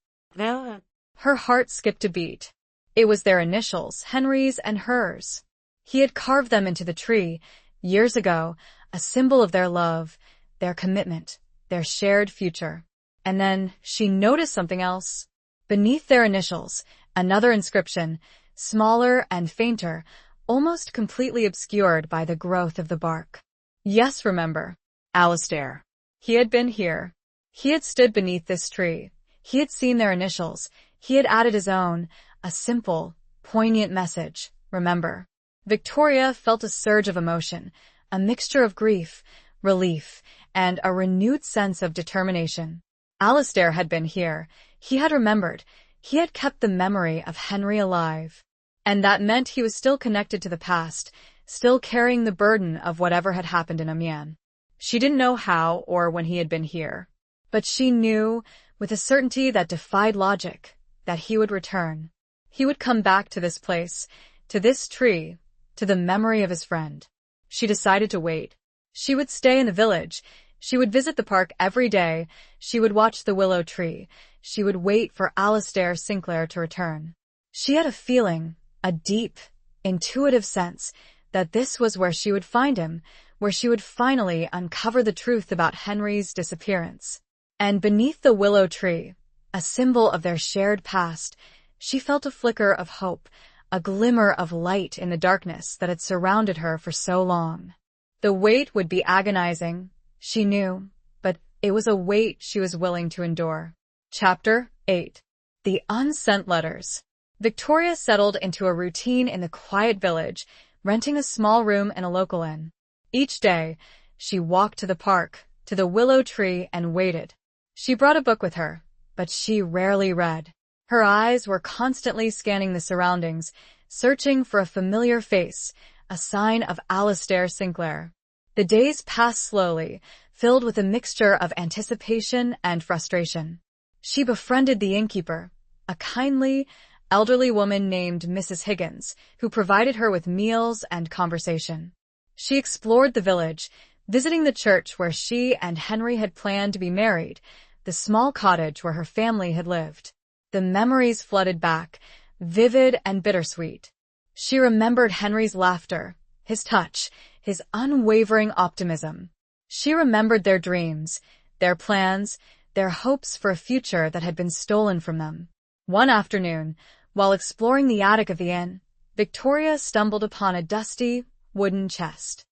Her heart skipped a beat. It was their initials, Henry's and hers. He had carved them into the tree, years ago, a symbol of their love, their commitment, their shared future. And then she noticed something else. Beneath their initials, another inscription, smaller and fainter, almost completely obscured by the growth of the bark. Yes, remember. Alistair. He had been here. He had stood beneath this tree. He had seen their initials. He had added his own, a simple, poignant message, remember. Victoria felt a surge of emotion, a mixture of grief, relief, and a renewed sense of determination. Alistair had been here. He had remembered. He had kept the memory of Henry alive. And that meant he was still connected to the past, still carrying the burden of whatever had happened in Amiens. She didn't know how or when he had been here. But she knew, with a certainty that defied logic, that he would return. He would come back to this place, to this tree, to the memory of his friend. She decided to wait. She would stay in the village. She would visit the park every day. She would watch the willow tree. She would wait for Alistair Sinclair to return. She had a feeling, a deep, intuitive sense, that this was where she would find him, where she would finally uncover the truth about Henry's disappearance. And beneath the willow tree, a symbol of their shared past, she felt a flicker of hope, a glimmer of light in the darkness that had surrounded her for so long. The wait would be agonizing, she knew, but it was a wait she was willing to endure. Chapter 8. The Unsent Letters. Victoria settled into a routine in the quiet village, renting a small room in a local inn. Each day, she walked to the park, to the willow tree, and waited. She brought a book with her, but she rarely read. Her eyes were constantly scanning the surroundings, searching for a familiar face, a sign of Alistair Sinclair. The days passed slowly, filled with a mixture of anticipation and frustration. She befriended the innkeeper, a kindly, elderly woman named Mrs. Higgins, who provided her with meals and conversation. She explored the village, visiting the church where she and Henry had planned to be married, the small cottage where her family had lived. The memories flooded back, vivid and bittersweet. She remembered Henry's laughter, his touch, his unwavering optimism. She remembered their dreams, their plans, their hopes for a future that had been stolen from them. One afternoon, while exploring the attic of the inn, Victoria stumbled upon a dusty, wooden chest.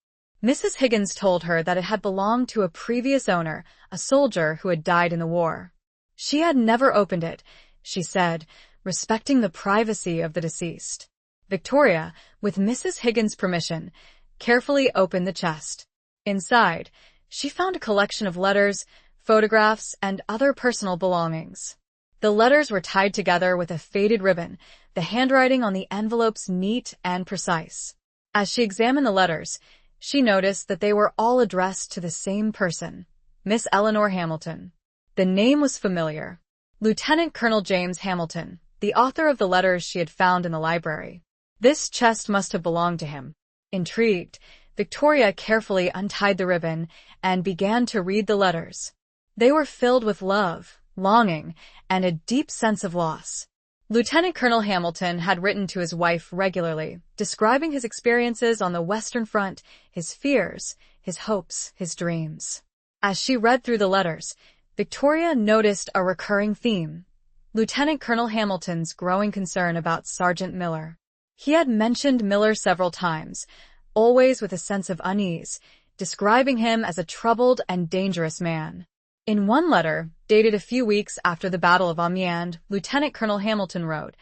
Mrs. Higgins told her that it had belonged to a previous owner, a soldier who had died in the war. She had never opened it, she said, respecting the privacy of the deceased. Victoria, with Mrs. Higgins' permission, carefully opened the chest. Inside, she found a collection of letters, photographs, and other personal belongings. The letters were tied together with a faded ribbon, the handwriting on the envelopes neat and precise. As she examined the letters, she noticed that they were all addressed to the same person, Miss Eleanor Hamilton. The name was familiar. Lieutenant Colonel James Hamilton, the author of the letters she had found in the library. This chest must have belonged to him. Intrigued, Victoria carefully untied the ribbon and began to read the letters. They were filled with love, longing, and a deep sense of loss. Lieutenant Colonel Hamilton had written to his wife regularly, describing his experiences on the Western Front, his fears, his hopes, his dreams. As she read through the letters, Victoria noticed a recurring theme: Lieutenant Colonel Hamilton's growing concern about Sergeant Miller. He had mentioned Miller several times, always with a sense of unease, describing him as a troubled and dangerous man. In one letter, dated a few weeks after the Battle of Amiens, Lieutenant Colonel Hamilton wrote,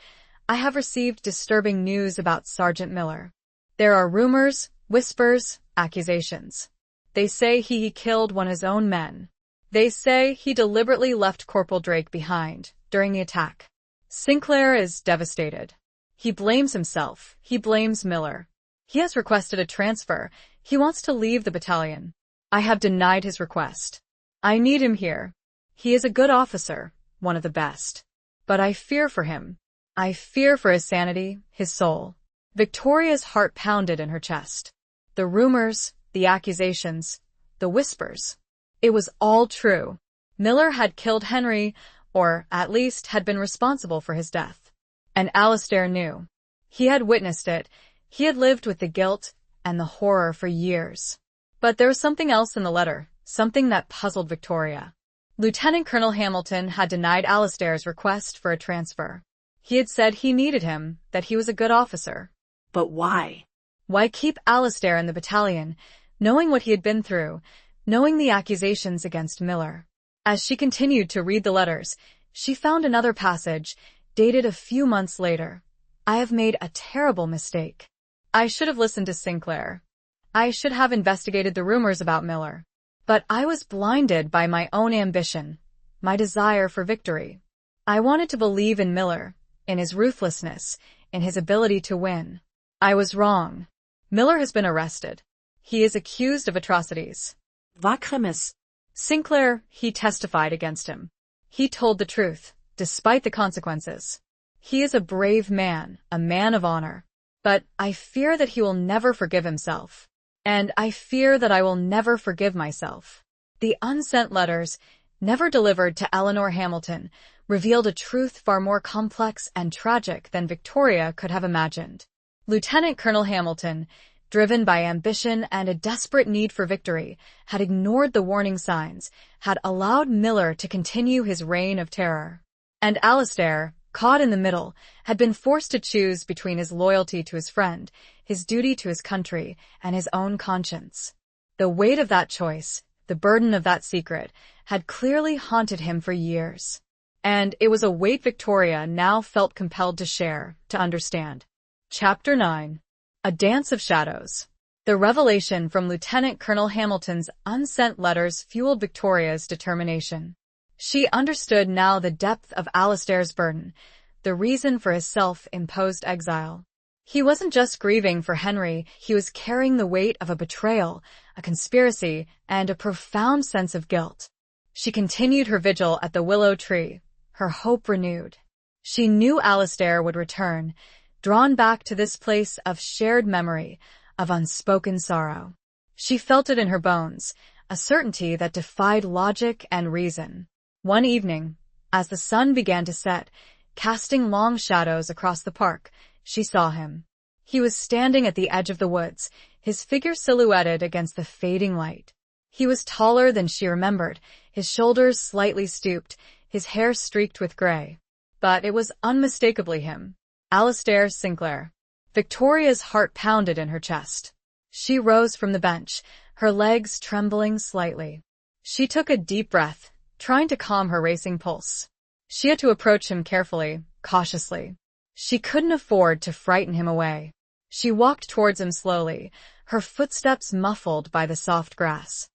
"I have received disturbing news about Sergeant Miller. There are rumors, whispers, accusations. They say he killed one of his own men. They say he deliberately left Corporal Drake behind during the attack. Sinclair is devastated. He blames himself. He blames Miller. He has requested a transfer. He wants to leave the battalion. I have denied his request. I need him here. He is a good officer, one of the best. But I fear for him. I fear for his sanity, his soul." Victoria's heart pounded in her chest. The rumors, the accusations, the whispers. It was all true. Miller had killed Henry, or at least had been responsible for his death. And Alistair knew. He had witnessed it. He had lived with the guilt and the horror for years. But there was something else in the letter. Something that puzzled Victoria. Lieutenant Colonel Hamilton had denied Alistair's request for a transfer. He had said he needed him, that he was a good officer. But why? Why keep Alistair in the battalion, knowing what he had been through, knowing the accusations against Miller? As she continued to read the letters, she found another passage, dated a few months later. "I have made a terrible mistake. I should have listened to Sinclair. I should have investigated the rumors about Miller. But I was blinded by my own ambition, my desire for victory. I wanted to believe in Miller, in his ruthlessness, in his ability to win. I was wrong. Miller has been arrested. He is accused of atrocities. Warromance. Sinclair, he testified against him. He told the truth, despite the consequences. He is a brave man, a man of honor. But I fear that he will never forgive himself. And I fear that I will never forgive myself." The unsent letters, never delivered to Eleanor Hamilton, revealed a truth far more complex and tragic than Victoria could have imagined. Lieutenant Colonel Hamilton, driven by ambition and a desperate need for victory, had ignored the warning signs, had allowed Miller to continue his reign of terror. And Alistair, caught in the middle, had been forced to choose between his loyalty to his friend, his duty to his country, and his own conscience. The weight of that choice, the burden of that secret, had clearly haunted him for years. And it was a weight Victoria now felt compelled to share, to understand. Chapter 9. A Dance of Shadows. The revelation from Lieutenant Colonel Hamilton's unsent letters fueled Victoria's determination. She understood now the depth of Alistair's burden, the reason for his self-imposed exile. He wasn't just grieving for Henry, he was carrying the weight of a betrayal, a conspiracy, and a profound sense of guilt. She continued her vigil at the willow tree, her hope renewed. She knew Alistair would return, drawn back to this place of shared memory, of unspoken sorrow. She felt it in her bones, a certainty that defied logic and reason. One evening, as the sun began to set, casting long shadows across the park, she saw him. He was standing at the edge of the woods, his figure silhouetted against the fading light. He was taller than she remembered, his shoulders slightly stooped, his hair streaked with gray. But it was unmistakably him. Alistair Sinclair. Victoria's heart pounded in her chest. She rose from the bench, her legs trembling slightly. She took a deep breath, trying to calm her racing pulse. She had to approach him carefully, cautiously. She couldn't afford to frighten him away. She walked towards him slowly, her footsteps muffled by the soft grass.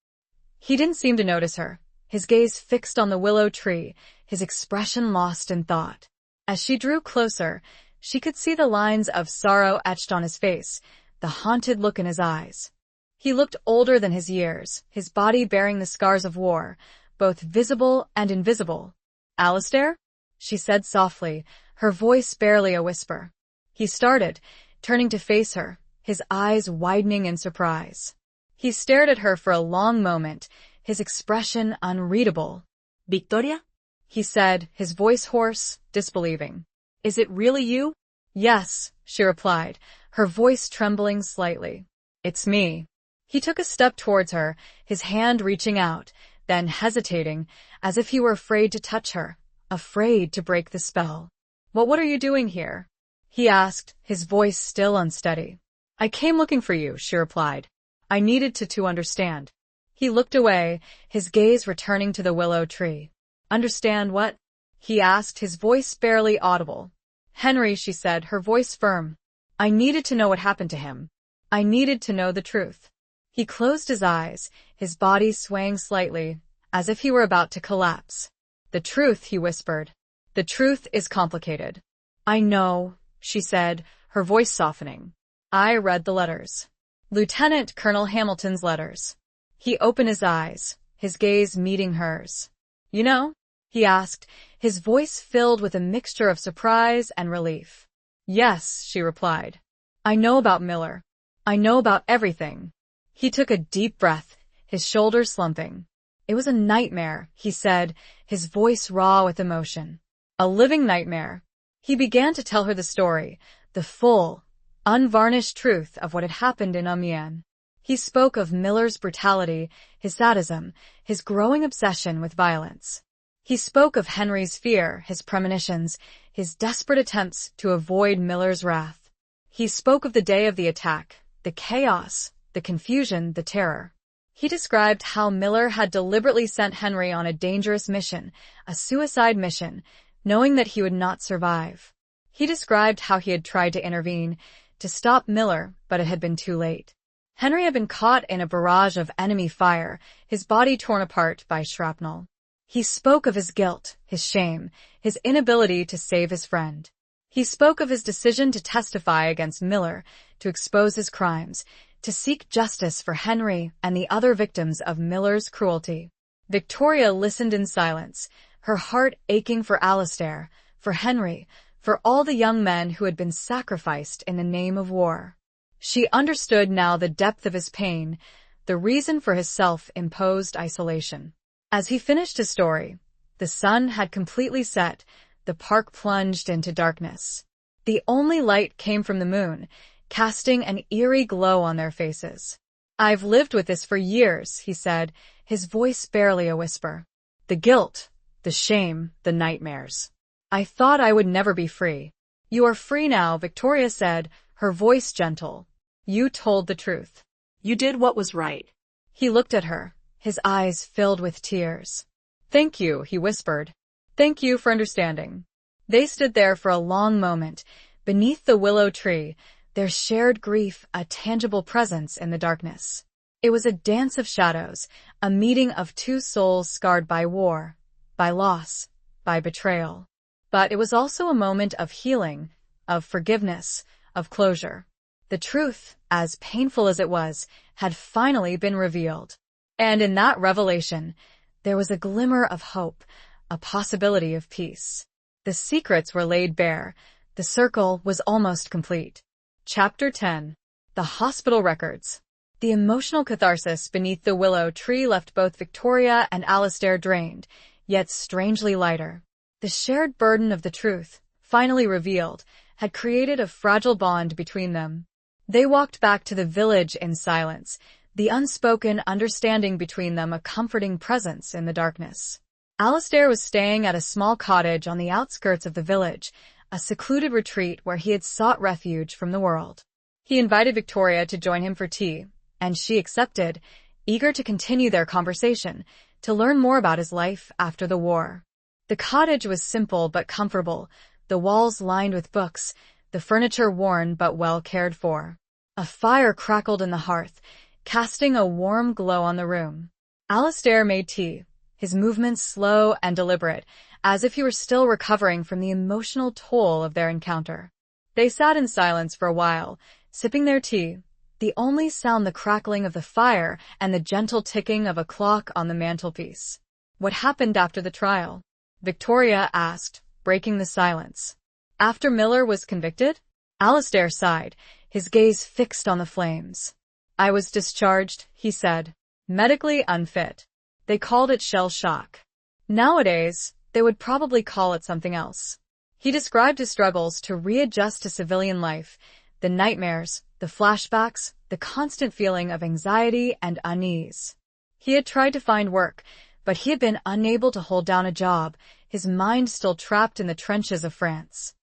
He didn't seem to notice her, his gaze fixed on the willow tree, his expression lost in thought. As she drew closer, she could see the lines of sorrow etched on his face, the haunted look in his eyes. He looked older than his years, his body bearing the scars of war, both visible and invisible. "Alistair?" she said softly, her voice barely a whisper. He started, turning to face her, his eyes widening in surprise. He stared at her for a long moment, his expression unreadable. "Victoria?" he said, his voice hoarse, disbelieving. "Is it really you?" "Yes," she replied, her voice trembling slightly. "It's me." He took a step towards her, his hand reaching out, then hesitating, as if he were afraid to touch her, afraid to break the spell. What are you doing here?" he asked, his voice still unsteady. "I came looking for you," she replied. "I needed to understand." He looked away, his gaze returning to the willow tree. "Understand what?" he asked, his voice barely audible. "Henry," she said, her voice firm. "I needed to know what happened to him. I needed to know the truth." He closed his eyes, his body swaying slightly, as if he were about to collapse. "The truth," he whispered. "The truth is complicated." "I know," she said, her voice softening. "I read the letters. Lieutenant Colonel Hamilton's letters." He opened his eyes, his gaze meeting hers. "You know?" he asked, his voice filled with a mixture of surprise and relief. "Yes," she replied. "I know about Miller. I know about everything." He took a deep breath, his shoulders slumping. "It was a nightmare," he said, his voice raw with emotion. "A living nightmare." He began to tell her the story, the full, unvarnished truth of what had happened in Amiens. He spoke of Miller's brutality, his sadism, his growing obsession with violence. He spoke of Henry's fear, his premonitions, his desperate attempts to avoid Miller's wrath. He spoke of the day of the attack, the chaos, the confusion, the terror. He described how Miller had deliberately sent Henry on a dangerous mission, a suicide mission, knowing that he would not survive. He described how he had tried to intervene, to stop Miller, but it had been too late. Henry had been caught in a barrage of enemy fire, his body torn apart by shrapnel. He spoke of his guilt, his shame, his inability to save his friend. He spoke of his decision to testify against Miller, to expose his crimes, to seek justice for Henry and the other victims of Miller's cruelty. Victoria listened in silence, her heart aching for Alistair, for Henry, for all the young men who had been sacrificed in the name of war. She understood now the depth of his pain, the reason for his self-imposed isolation. As he finished his story, the sun had completely set, the park plunged into darkness. The only light came from the moon, casting an eerie glow on their faces. "I've lived with this for years," he said, his voice barely a whisper. "The guilt, the shame, the nightmares. I thought I would never be free." "You are free now," Victoria said, her voice gentle. "You told the truth. You did what was right." He looked at her, his eyes filled with tears. "Thank you," he whispered. "Thank you for understanding." They stood there for a long moment, beneath the willow tree, their shared grief a tangible presence in the darkness. It was a dance of shadows, a meeting of two souls scarred by war, by loss, by betrayal. But it was also a moment of healing, of forgiveness, of closure. The truth, as painful as it was, had finally been revealed. And in that revelation, there was a glimmer of hope, a possibility of peace. The secrets were laid bare. The circle was almost complete. Chapter 10. The Hospital Records. The emotional catharsis beneath the willow tree left both Victoria and Alistair drained, yet strangely lighter. The shared burden of the truth, finally revealed, had created a fragile bond between them. They walked back to the village in silence, the unspoken understanding between them a comforting presence in the darkness. Alistair was staying at a small cottage on the outskirts of the village, a secluded retreat where he had sought refuge from the world. He invited Victoria to join him for tea, and she accepted, eager to continue their conversation, to learn more about his life after the war. The cottage was simple but comfortable, the walls lined with books, the furniture worn but well cared for. A fire crackled in the hearth, casting a warm glow on the room. Alistair made tea, his movements slow and deliberate, as if he were still recovering from the emotional toll of their encounter. They sat in silence for a while, sipping their tea, the only sound the crackling of the fire and the gentle ticking of a clock on the mantelpiece. "What happened after the trial?" Victoria asked, breaking the silence. "After Miller was convicted?" Alistair sighed, his gaze fixed on the flames. "I was discharged," he said. "Medically unfit. They called it shell shock. Nowadays, they would probably call it something else." He described his struggles to readjust to civilian life, the nightmares, the flashbacks, the constant feeling of anxiety and unease. He had tried to find work, but he had been unable to hold down a job, his mind still trapped in the trenches of France.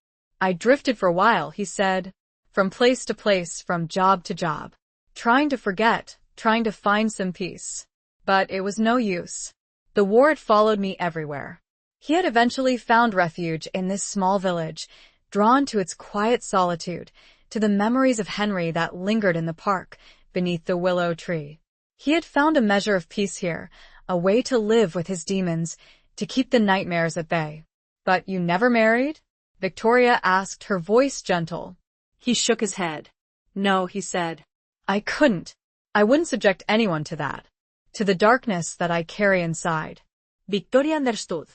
"I drifted for a while," he said, "from place to place, from job to job, trying to forget, trying to find some peace. But it was no use. The war had followed me everywhere." He had eventually found refuge in this small village, drawn to its quiet solitude, to the memories of Henry that lingered in the park, beneath the willow tree. He had found a measure of peace here, a way to live with his demons, to keep the nightmares at bay. "But you never married?" Victoria asked, her voice gentle. He shook his head. "No," he said. "I couldn't. I wouldn't subject anyone to that. To the darkness that I carry inside." Victoria understood.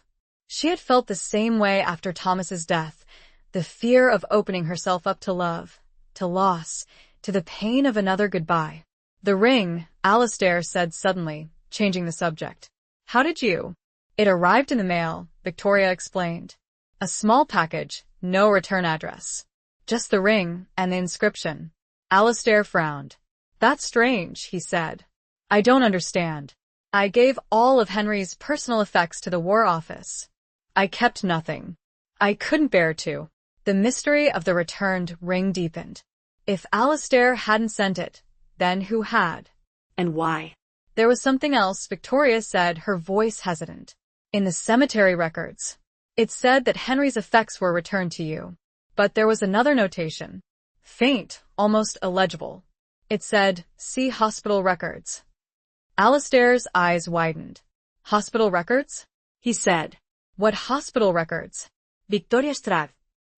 She had felt the same way after Thomas's death, the fear of opening herself up to love, to loss, to the pain of another goodbye. "The ring," Alistair said suddenly, changing the subject. "How did you?" "It arrived in the mail," Victoria explained. "A small package, no return address. Just the ring and the inscription." Alistair frowned. "That's strange," he said. "I don't understand. I gave all of Henry's personal effects to the War Office. I kept nothing. I couldn't bear to." The mystery of the returned ring deepened. If Alistair hadn't sent it, then who had? And why? There was something else, Victoria said, her voice hesitant. "In the cemetery records. It said that Henry's effects were returned to you. But there was another notation. Faint, almost illegible. It said, 'See hospital records.'" Alistair's eyes widened. "Hospital records?" he said. "What hospital records?" Victoria shrugged.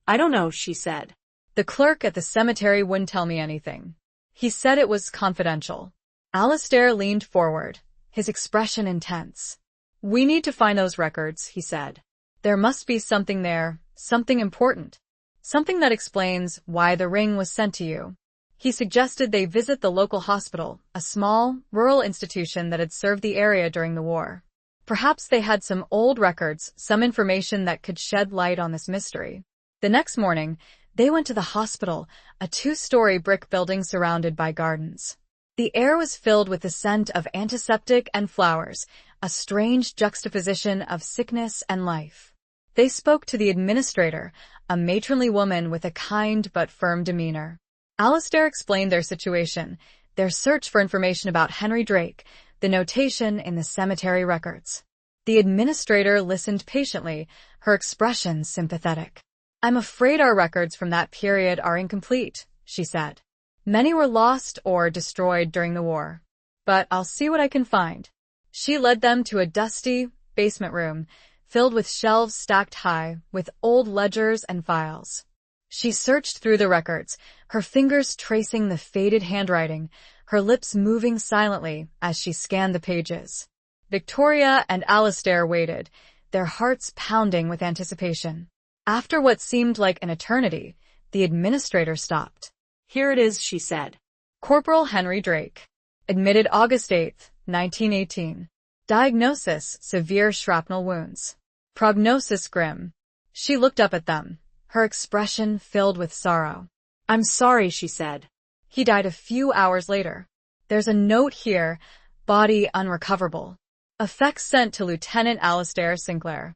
"I don't know," she said. "The clerk at the cemetery wouldn't tell me anything. He said it was confidential." Alistair leaned forward, his expression intense. "We need to find those records," he said. "There must be something there, something important. Something that explains why the ring was sent to you." He suggested they visit the local hospital, a small, rural institution that had served the area during the war. Perhaps they had some old records, some information that could shed light on this mystery. The next morning, they went to the hospital, a 2-story brick building surrounded by gardens. The air was filled with the scent of antiseptic and flowers, a strange juxtaposition of sickness and life. They spoke to the administrator, a matronly woman with a kind but firm demeanor. Alistair explained their situation, their search for information about Henry Drake, the notation in the cemetery records. The administrator listened patiently, her expression sympathetic. "I'm afraid our records from that period are incomplete," she said. "Many were lost or destroyed during the war. But I'll see what I can find." She led them to a dusty basement room, filled with shelves stacked high, with old ledgers and files. She searched through the records, her fingers tracing the faded handwriting, her lips moving silently as she scanned the pages. Victoria and Alistair waited, their hearts pounding with anticipation. After what seemed like an eternity, the administrator stopped. "Here it is," she said. "Corporal Henry Drake. Admitted August 8, 1918. Diagnosis, severe shrapnel wounds. Prognosis grim." She looked up at them, her expression filled with sorrow. "I'm sorry," she said. "He died a few hours later." There's a note here, body unrecoverable. Effects sent to Lieutenant Alastair Sinclair.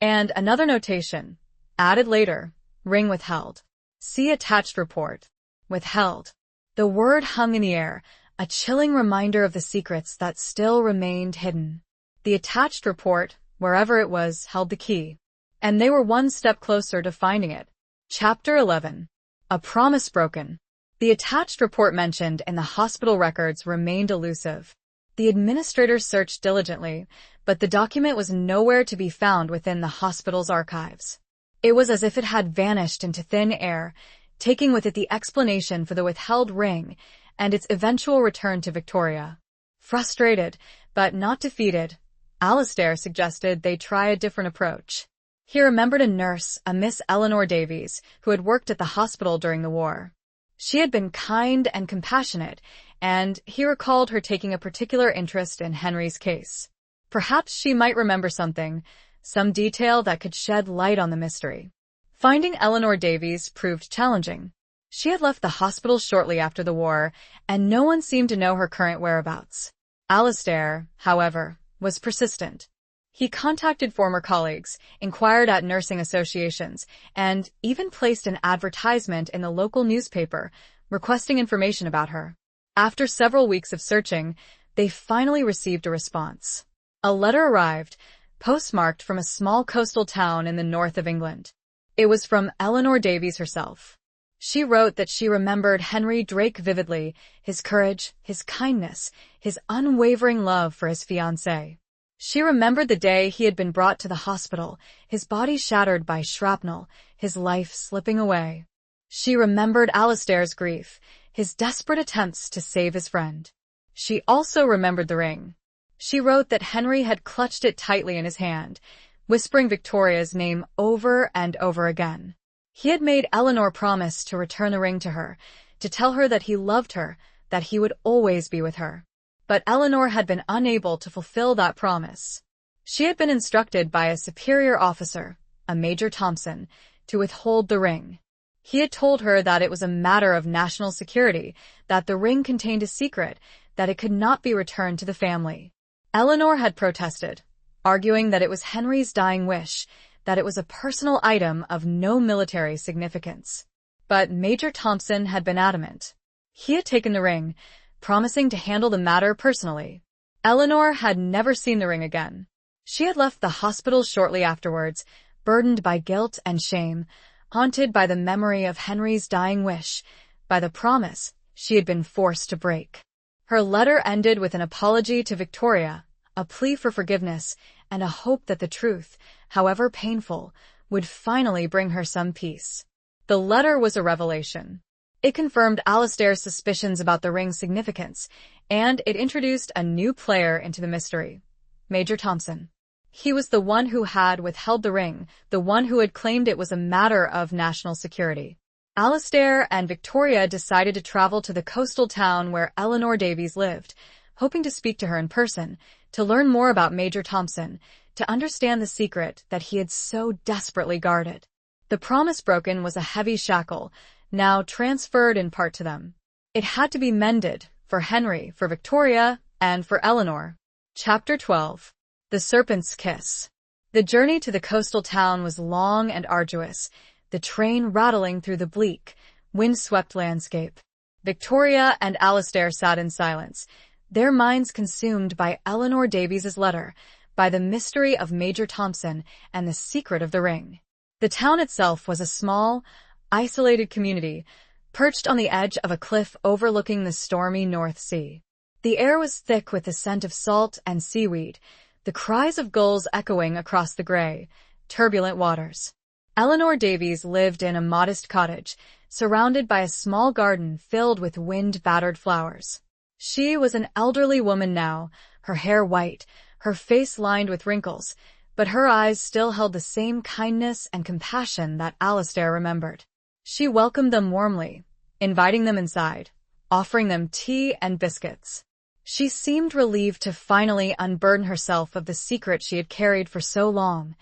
And another notation, added later, ring withheld. See attached report. Withheld. The word hung in the air, a chilling reminder of the secrets that still remained hidden. The attached report, wherever it was, held the key. And they were one step closer to finding it. Chapter 11. A promise broken. The attached report mentioned in the hospital records remained elusive. The administrator searched diligently, but the document was nowhere to be found within the hospital's archives. It was as if it had vanished into thin air, taking with it the explanation for the withheld ring and its eventual return to Victoria. Frustrated, but not defeated, Alastair suggested they try a different approach. He remembered a nurse, a Miss Eleanor Davies, who had worked at the hospital during the war. She had been kind and compassionate, and he recalled her taking a particular interest in Henry's case. Perhaps she might remember something, some detail that could shed light on the mystery. Finding Eleanor Davies proved challenging. She had left the hospital shortly after the war, and no one seemed to know her current whereabouts. Alastair, however, was persistent. He contacted former colleagues, inquired at nursing associations, and even placed an advertisement in the local newspaper, requesting information about her. After several weeks of searching, they finally received a response. A letter arrived, postmarked from a small coastal town in the north of England. It was from Eleanor Davies herself. She wrote that she remembered Henry Drake vividly, his courage, his kindness, his unwavering love for his fiancée. She remembered the day he had been brought to the hospital, his body shattered by shrapnel, his life slipping away. She remembered Alastair's grief, his desperate attempts to save his friend. She also remembered the ring. She wrote that Henry had clutched it tightly in his hand, whispering Victoria's name over and over again. He had made Eleanor promise to return the ring to her, to tell her that he loved her, that he would always be with her. But Eleanor had been unable to fulfill that promise. She had been instructed by a superior officer, a Major Thompson, to withhold the ring. He had told her that it was a matter of national security, that the ring contained a secret, that it could not be returned to the family. Eleanor had protested, arguing that it was Henry's dying wish, that it was a personal item of no military significance. But Major Thompson had been adamant. He had taken the ring, promising to handle the matter personally. Eleanor had never seen the ring again. She had left the hospital shortly afterwards, burdened by guilt and shame, haunted by the memory of Henry's dying wish, by the promise she had been forced to break. Her letter ended with an apology to Victoria, a plea for forgiveness, and a hope that the truth, however painful, would finally bring her some peace. The letter was a revelation. It confirmed Alastair's suspicions about the ring's significance, and it introduced a new player into the mystery, Major Thompson. He was the one who had withheld the ring, the one who had claimed it was a matter of national security. Alastair and Victoria decided to travel to the coastal town where Eleanor Davies lived, hoping to speak to her in person, to learn more about Major Thompson, to understand the secret that he had so desperately guarded. The promise broken was a heavy shackle, now transferred in part to them. It had to be mended, for Henry, for Victoria, and for Eleanor. Chapter 12. The Serpent's Kiss. The journey to the coastal town was long and arduous, the train rattling through the bleak, wind-swept landscape. Victoria and Alastair sat in silence, their minds consumed by Eleanor Davies's letter, by the mystery of Major Thompson and the secret of the ring. The town itself was a small, isolated community, perched on the edge of a cliff overlooking the stormy North Sea. The air was thick with the scent of salt and seaweed, the cries of gulls echoing across the gray, turbulent waters. Eleanor Davies lived in a modest cottage, surrounded by a small garden filled with wind-battered flowers. She was an elderly woman now, her hair white, her face lined with wrinkles, but her eyes still held the same kindness and compassion that Alastair remembered. She welcomed them warmly, inviting them inside, offering them tea and biscuits. She seemed relieved to finally unburden herself of the secret she had carried for so long,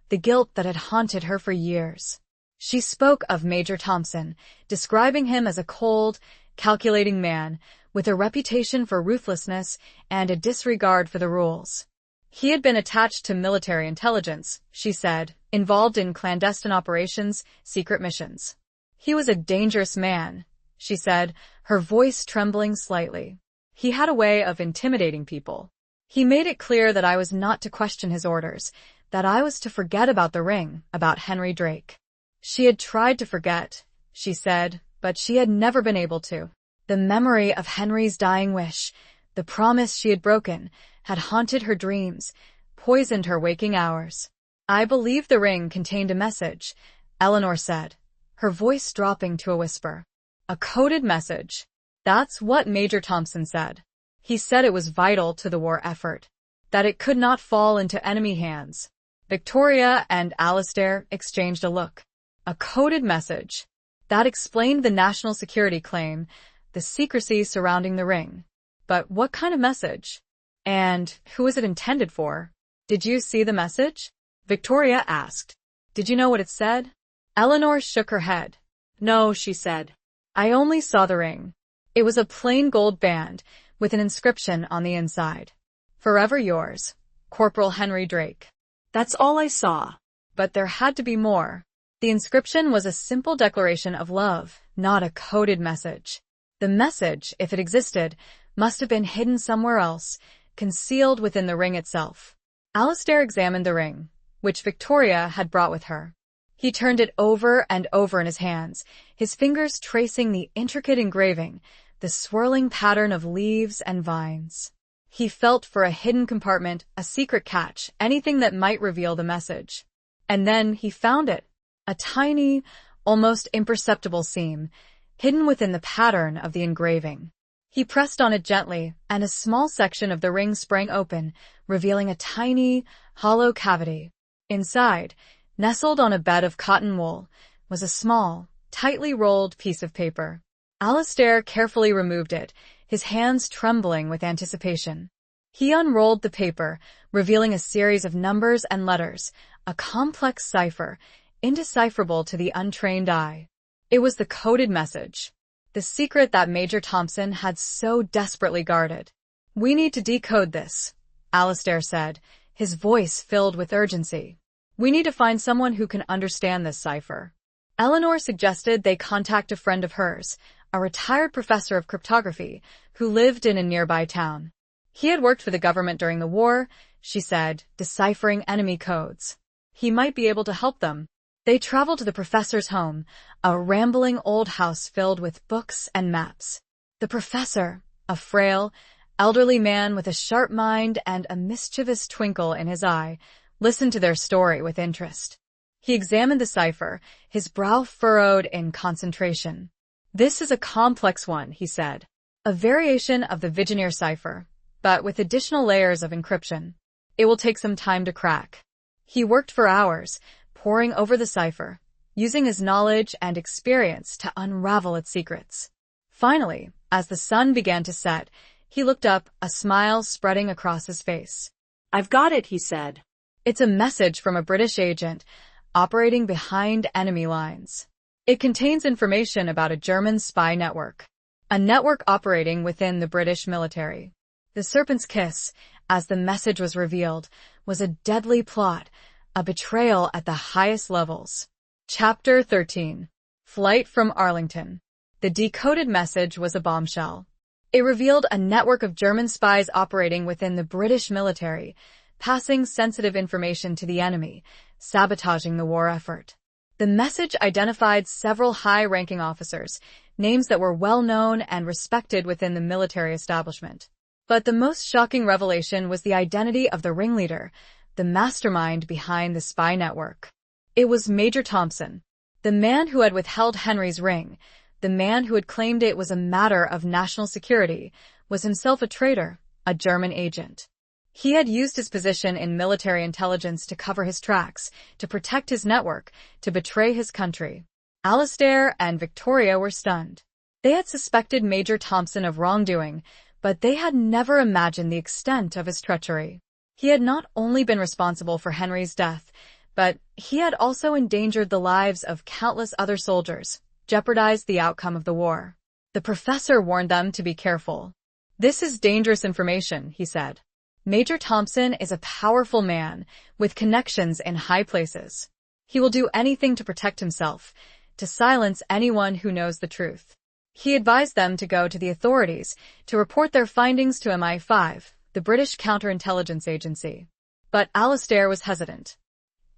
the guilt that had haunted her for years. She spoke of Major Thompson, describing him as a cold, calculating man, with a reputation for ruthlessness and a disregard for the rules. He had been attached to military intelligence, she said, involved in clandestine operations, secret missions. He was a dangerous man, she said, her voice trembling slightly. He had a way of intimidating people. He made it clear that I was not to question his orders, that I was to forget about the ring, about Henry Drake. She had tried to forget, she said, but she had never been able to. The memory of Henry's dying wish, the promise she had broken, had haunted her dreams, poisoned her waking hours. I believe the ring contained a message, Eleanor said, her voice dropping to a whisper. A coded message. That's what Major Thompson said. He said it was vital to the war effort, that it could not fall into enemy hands. Victoria and Alistair exchanged a look. A coded message. That explained the national security claim, the secrecy surrounding the ring. But what kind of message? And who was it intended for? Did you see the message? Victoria asked. Did you know what it said? Eleanor shook her head. No, she said. I only saw the ring. It was a plain gold band with an inscription on the inside. Forever yours, Corporal Henry Drake. That's all I saw. But there had to be more. The inscription was a simple declaration of love, not a coded message. The message, if it existed, must have been hidden somewhere else, concealed within the ring itself. Alistair examined the ring, which Victoria had brought with her. He turned it over and over in his hands, his fingers tracing the intricate engraving, the swirling pattern of leaves and vines. He felt for a hidden compartment, a secret catch, anything that might reveal the message. And then he found it, a tiny, almost imperceptible seam, hidden within the pattern of the engraving. He pressed on it gently, and a small section of the ring sprang open, revealing a tiny, hollow cavity. Inside, nestled on a bed of cotton wool, was a small, tightly rolled piece of paper. Alistair carefully removed it, his hands trembling with anticipation. He unrolled the paper, revealing a series of numbers and letters, a complex cipher, indecipherable to the untrained eye. It was the coded message, the secret that Major Thompson had so desperately guarded. We need to decode this, Alistair said, his voice filled with urgency. We need to find someone who can understand this cipher. Eleanor suggested they contact a friend of hers, a retired professor of cryptography, who lived in a nearby town. He had worked for the government during the war, she said, deciphering enemy codes. He might be able to help them. They traveled to the professor's home, a rambling old house filled with books and maps. The professor, a frail, elderly man with a sharp mind and a mischievous twinkle in his eye, listened to their story with interest. He examined the cipher, his brow furrowed in concentration. This is a complex one, he said. A variation of the Vigenère cipher, but with additional layers of encryption. It will take some time to crack. He worked for hours, poring over the cipher, using his knowledge and experience to unravel its secrets. Finally, as the sun began to set, he looked up, a smile spreading across his face. I've got it, he said. It's a message from a British agent, operating behind enemy lines. It contains information about a German spy network, a network operating within the British military. The Serpent's Kiss, as the message was revealed, was a deadly plot, a betrayal at the highest levels. Chapter 13. Flight from Arlington. The decoded message was a bombshell. It revealed a network of German spies operating within the British military, passing sensitive information to the enemy, sabotaging the war effort. The message identified several high-ranking officers, names that were well-known and respected within the military establishment. But the most shocking revelation was the identity of the ringleader, the mastermind behind the spy network. It was Major Thompson, the man who had withheld Henry's ring, the man who had claimed it was a matter of national security, was himself a traitor, a German agent. He had used his position in military intelligence to cover his tracks, to protect his network, to betray his country. Alistair and Victoria were stunned. They had suspected Major Thompson of wrongdoing, but they had never imagined the extent of his treachery. He had not only been responsible for Henry's death, but he had also endangered the lives of countless other soldiers, jeopardized the outcome of the war. The professor warned them to be careful. "This is dangerous information," he said. "Major Thompson is a powerful man with connections in high places. He will do anything to protect himself, to silence anyone who knows the truth." He advised them to go to the authorities to report their findings to MI5, the British counterintelligence agency. But Alastair was hesitant.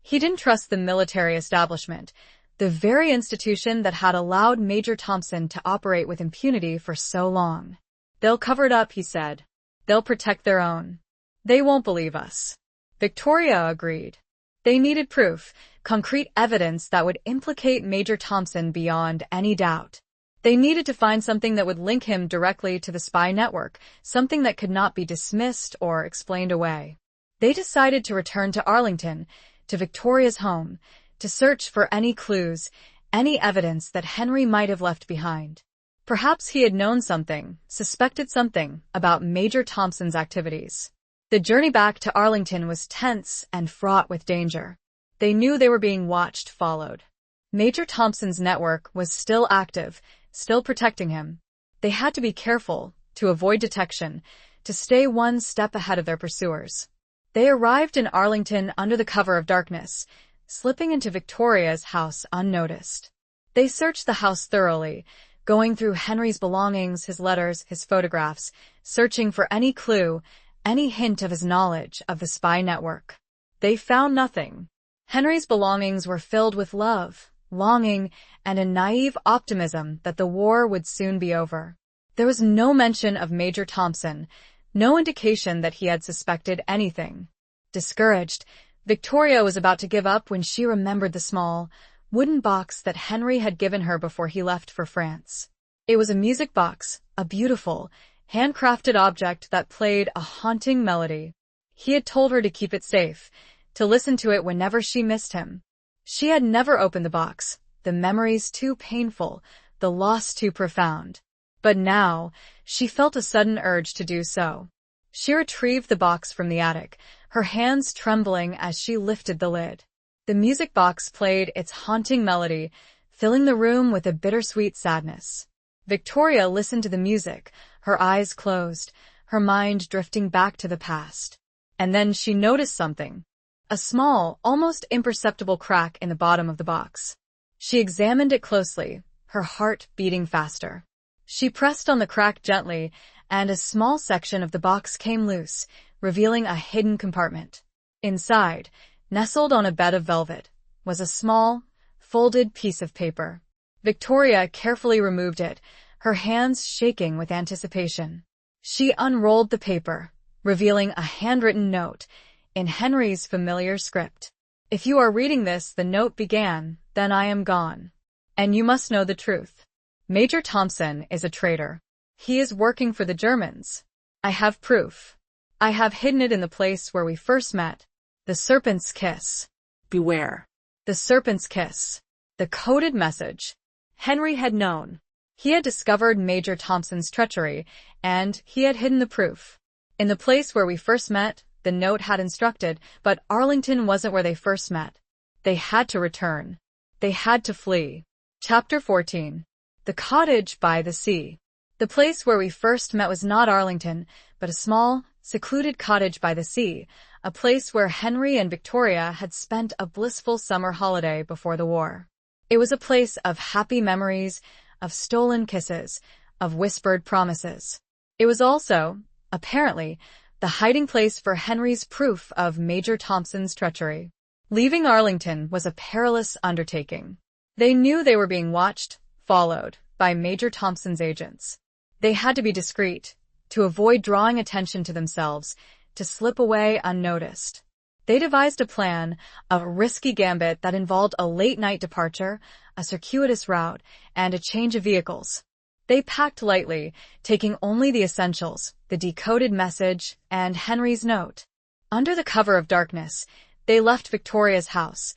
He didn't trust the military establishment, the very institution that had allowed Major Thompson to operate with impunity for so long. "They'll cover it up," he said. "They'll protect their own. They won't believe us." Victoria agreed. They needed proof, concrete evidence that would implicate Major Thompson beyond any doubt. They needed to find something that would link him directly to the spy network, something that could not be dismissed or explained away. They decided to return to Arlington, to Victoria's home, to search for any clues, any evidence that Henry might have left behind. Perhaps he had known something, suspected something, about Major Thompson's activities. The journey back to Arlington was tense and fraught with danger. They knew they were being watched, followed. Major Thompson's network was still active, still protecting him. They had to be careful, to avoid detection, to stay one step ahead of their pursuers. They arrived in Arlington under the cover of darkness, slipping into Victoria's house unnoticed. They searched the house thoroughly, going through Henry's belongings, his letters, his photographs, searching for any clue, any hint of his knowledge of the spy network. They found nothing. Henry's belongings were filled with love, longing, and a naive optimism that the war would soon be over. There was no mention of Major Thompson, no indication that he had suspected anything. Discouraged, Victoria was about to give up when she remembered the small, wooden box that Henry had given her before he left for France. It was a music box, a beautiful, handcrafted object that played a haunting melody. He had told her to keep it safe, to listen to it whenever she missed him. She had never opened the box, the memories too painful, the loss too profound. But now, she felt a sudden urge to do so. She retrieved the box from the attic, her hands trembling as she lifted the lid. The music box played its haunting melody, filling the room with a bittersweet sadness. Victoria listened to the music, her eyes closed, her mind drifting back to the past. And then she noticed something. A small, almost imperceptible crack in the bottom of the box. She examined it closely, her heart beating faster. She pressed on the crack gently, and a small section of the box came loose, revealing a hidden compartment. Inside, nestled on a bed of velvet, was a small, folded piece of paper. Victoria carefully removed it, her hands shaking with anticipation. She unrolled the paper, revealing a handwritten note in Henry's familiar script. "If you are reading this," the note began, "then I am gone. And you must know the truth. Major Thompson is a traitor. He is working for the Germans. I have proof. I have hidden it in the place where we first met. The Serpent's Kiss. Beware." The Serpent's Kiss. The coded message. Henry had known. He had discovered Major Thompson's treachery, and he had hidden the proof. In the place where we first met, the note had instructed, but Arlington wasn't where they first met. They had to return. They had to flee. Chapter 14. The Cottage by the Sea. The place where we first met was not Arlington, but a small, secluded cottage by the sea, a place where Henry and Victoria had spent a blissful summer holiday before the war. It was a place of happy memories, of stolen kisses, of whispered promises. It was also, apparently, the hiding place for Henry's proof of Major Thompson's treachery. Leaving Arlington was a perilous undertaking. They knew they were being watched, followed, by Major Thompson's agents. They had to be discreet, to avoid drawing attention to themselves, to slip away unnoticed. They devised a plan, a risky gambit that involved a late-night departure, a circuitous route, and a change of vehicles. They packed lightly, taking only the essentials, the decoded message, and Henry's note. Under the cover of darkness, they left Victoria's house,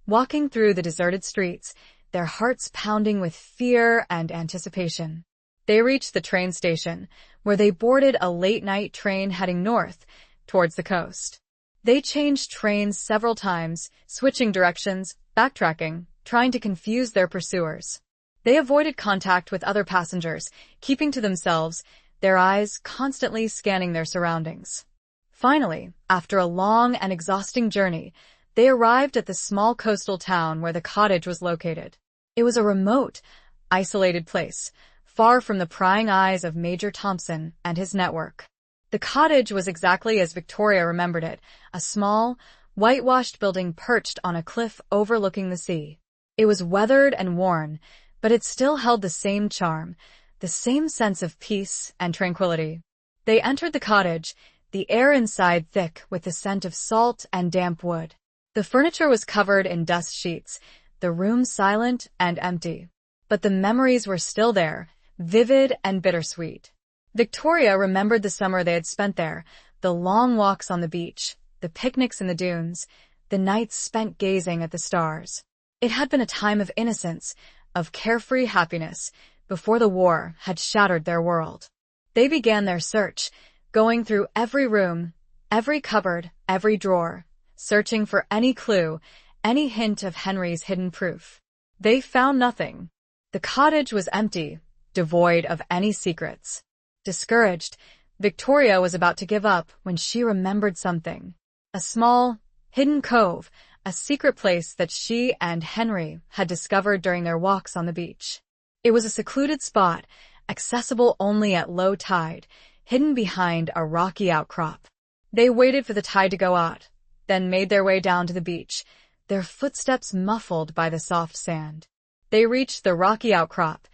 walking through the deserted streets, their hearts pounding with fear and anticipation. They reached the train station, where they boarded a late-night train heading north, towards the coast. They changed trains several times, switching directions, backtracking, trying to confuse their pursuers. They avoided contact with other passengers, keeping to themselves, their eyes constantly scanning their surroundings. Finally, after a long and exhausting journey, they arrived at the small coastal town where the cottage was located. It was a remote, isolated place, far from the prying eyes of Major Thompson and his network. The cottage was exactly as Victoria remembered it, a small, whitewashed building perched on a cliff overlooking the sea. It was weathered and worn, but it still held the same charm, the same sense of peace and tranquility. They entered the cottage, the air inside thick with the scent of salt and damp wood. The furniture was covered in dust sheets, the room silent and empty. But the memories were still there, vivid and bittersweet. Victoria remembered the summer they had spent there, the long walks on the beach, the picnics in the dunes, the nights spent gazing at the stars. It had been a time of innocence, of carefree happiness, before the war had shattered their world. They began their search, going through every room, every cupboard, every drawer, searching for any clue, any hint of Henry's hidden proof. They found nothing. The cottage was empty, devoid of any secrets. Discouraged, Victoria was about to give up when she remembered something. A small, hidden cove, a secret place that she and Henry had discovered during their walks on the beach. It was a secluded spot, accessible only at low tide, hidden behind a rocky outcrop. They waited for the tide to go out, then made their way down to the beach, their footsteps muffled by the soft sand. They reached the rocky outcrop,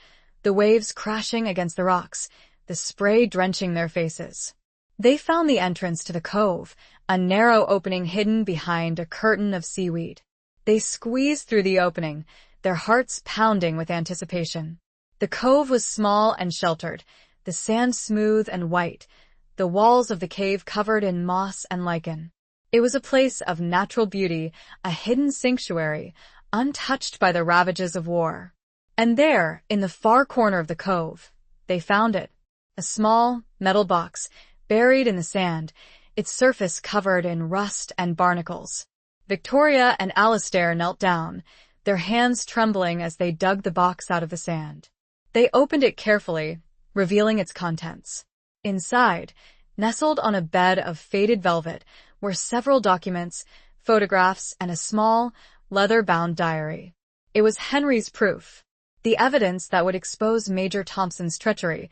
the waves crashing against the rocks, the spray drenching their faces. They found the entrance to the cove, a narrow opening hidden behind a curtain of seaweed. They squeezed through the opening, their hearts pounding with anticipation. The cove was small and sheltered, the sand smooth and white, the walls of the cave covered in moss and lichen. It was a place of natural beauty, a hidden sanctuary, untouched by the ravages of war. And there, in the far corner of the cove, they found it. A small, metal box, buried in the sand, its surface covered in rust and barnacles. Victoria and Alistair knelt down, their hands trembling as they dug the box out of the sand. They opened it carefully, revealing its contents. Inside, nestled on a bed of faded velvet, were several documents, photographs, and a small, leather-bound diary. It was Henry's proof, the evidence that would expose Major Thompson's treachery,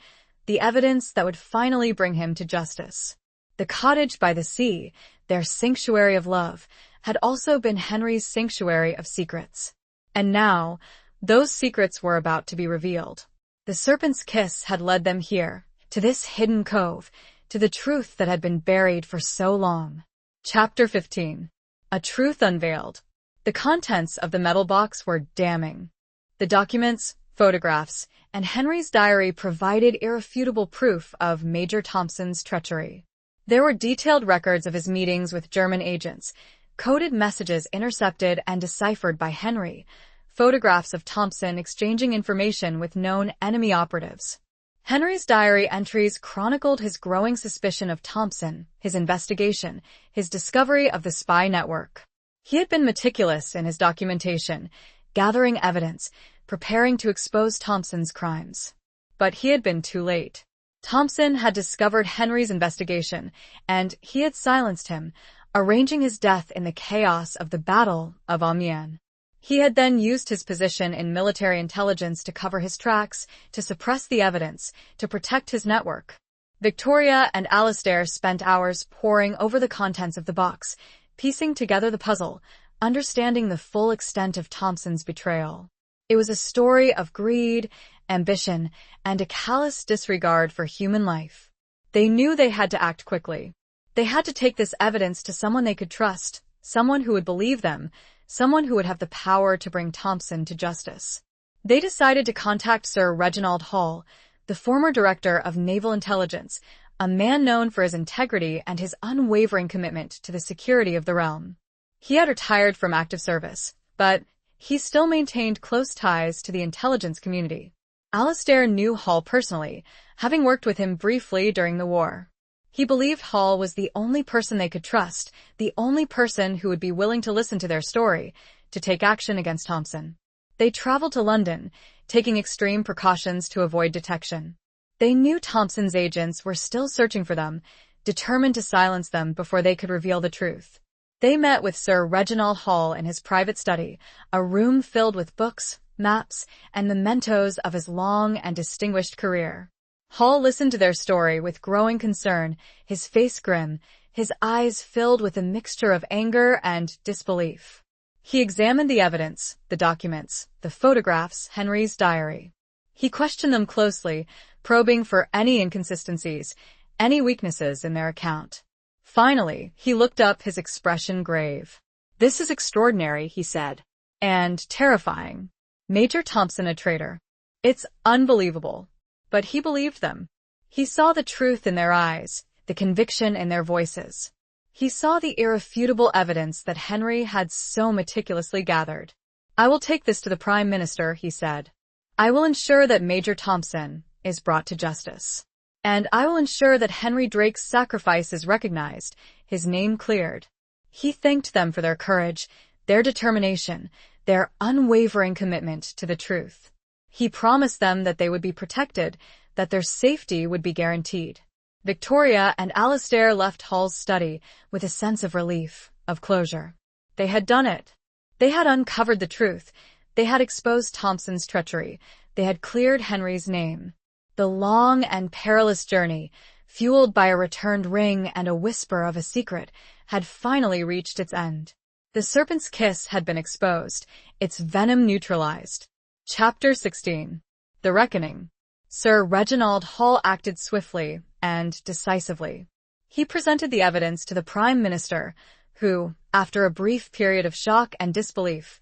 the evidence that would finally bring him to justice. The cottage by the sea, their sanctuary of love, had also been Henry's sanctuary of secrets. And now, those secrets were about to be revealed. The serpent's kiss had led them here, to this hidden cove, to the truth that had been buried for so long. Chapter 15. A Truth Unveiled. The contents of the metal box were damning. The documents, photographs, and Henry's diary provided irrefutable proof of Major Thompson's treachery. There were detailed records of his meetings with German agents, coded messages intercepted and deciphered by Henry, photographs of Thompson exchanging information with known enemy operatives. Henry's diary entries chronicled his growing suspicion of Thompson, his investigation, his discovery of the spy network. He had been meticulous in his documentation, gathering evidence, preparing to expose Thompson's crimes. But he had been too late. Thompson had discovered Henry's investigation, and he had silenced him, arranging his death in the chaos of the Battle of Amiens. He had then used his position in military intelligence to cover his tracks, to suppress the evidence, to protect his network. Victoria and Alistair spent hours poring over the contents of the box, piecing together the puzzle, understanding the full extent of Thompson's betrayal. It was a story of greed, ambition, and a callous disregard for human life. They knew they had to act quickly. They had to take this evidence to someone they could trust, someone who would believe them, someone who would have the power to bring Thompson to justice. They decided to contact Sir Reginald Hall, the former director of Naval Intelligence, a man known for his integrity and his unwavering commitment to the security of the realm. He had retired from active service, but he still maintained close ties to the intelligence community. Alistair knew Hall personally, having worked with him briefly during the war. He believed Hall was the only person they could trust, the only person who would be willing to listen to their story, to take action against Thompson. They traveled to London, taking extreme precautions to avoid detection. They knew Thompson's agents were still searching for them, determined to silence them before they could reveal the truth. They met with Sir Reginald Hall in his private study, a room filled with books, maps, and mementos of his long and distinguished career. Hall listened to their story with growing concern, his face grim, his eyes filled with a mixture of anger and disbelief. He examined the evidence, the documents, the photographs, Henry's diary. He questioned them closely, probing for any inconsistencies, any weaknesses in their account. Finally, he looked up, his expression grave. "This is extraordinary," he said. "And terrifying. Major Thompson a traitor. It's unbelievable." But he believed them. He saw the truth in their eyes, the conviction in their voices. He saw the irrefutable evidence that Henry had so meticulously gathered. "I will take this to the Prime Minister," he said. "I will ensure that Major Thompson is brought to justice. And I will ensure that Henry Drake's sacrifice is recognized, his name cleared." He thanked them for their courage, their determination, their unwavering commitment to the truth. He promised them that they would be protected, that their safety would be guaranteed. Victoria and Alastair left Hall's study with a sense of relief, of closure. They had done it. They had uncovered the truth. They had exposed Thompson's treachery. They had cleared Henry's name. The long and perilous journey, fueled by a returned ring and a whisper of a secret, had finally reached its end. The serpent's kiss had been exposed, its venom neutralized. Chapter 16. The Reckoning. Sir Reginald Hall acted swiftly and decisively. He presented the evidence to the Prime Minister, who, after a brief period of shock and disbelief,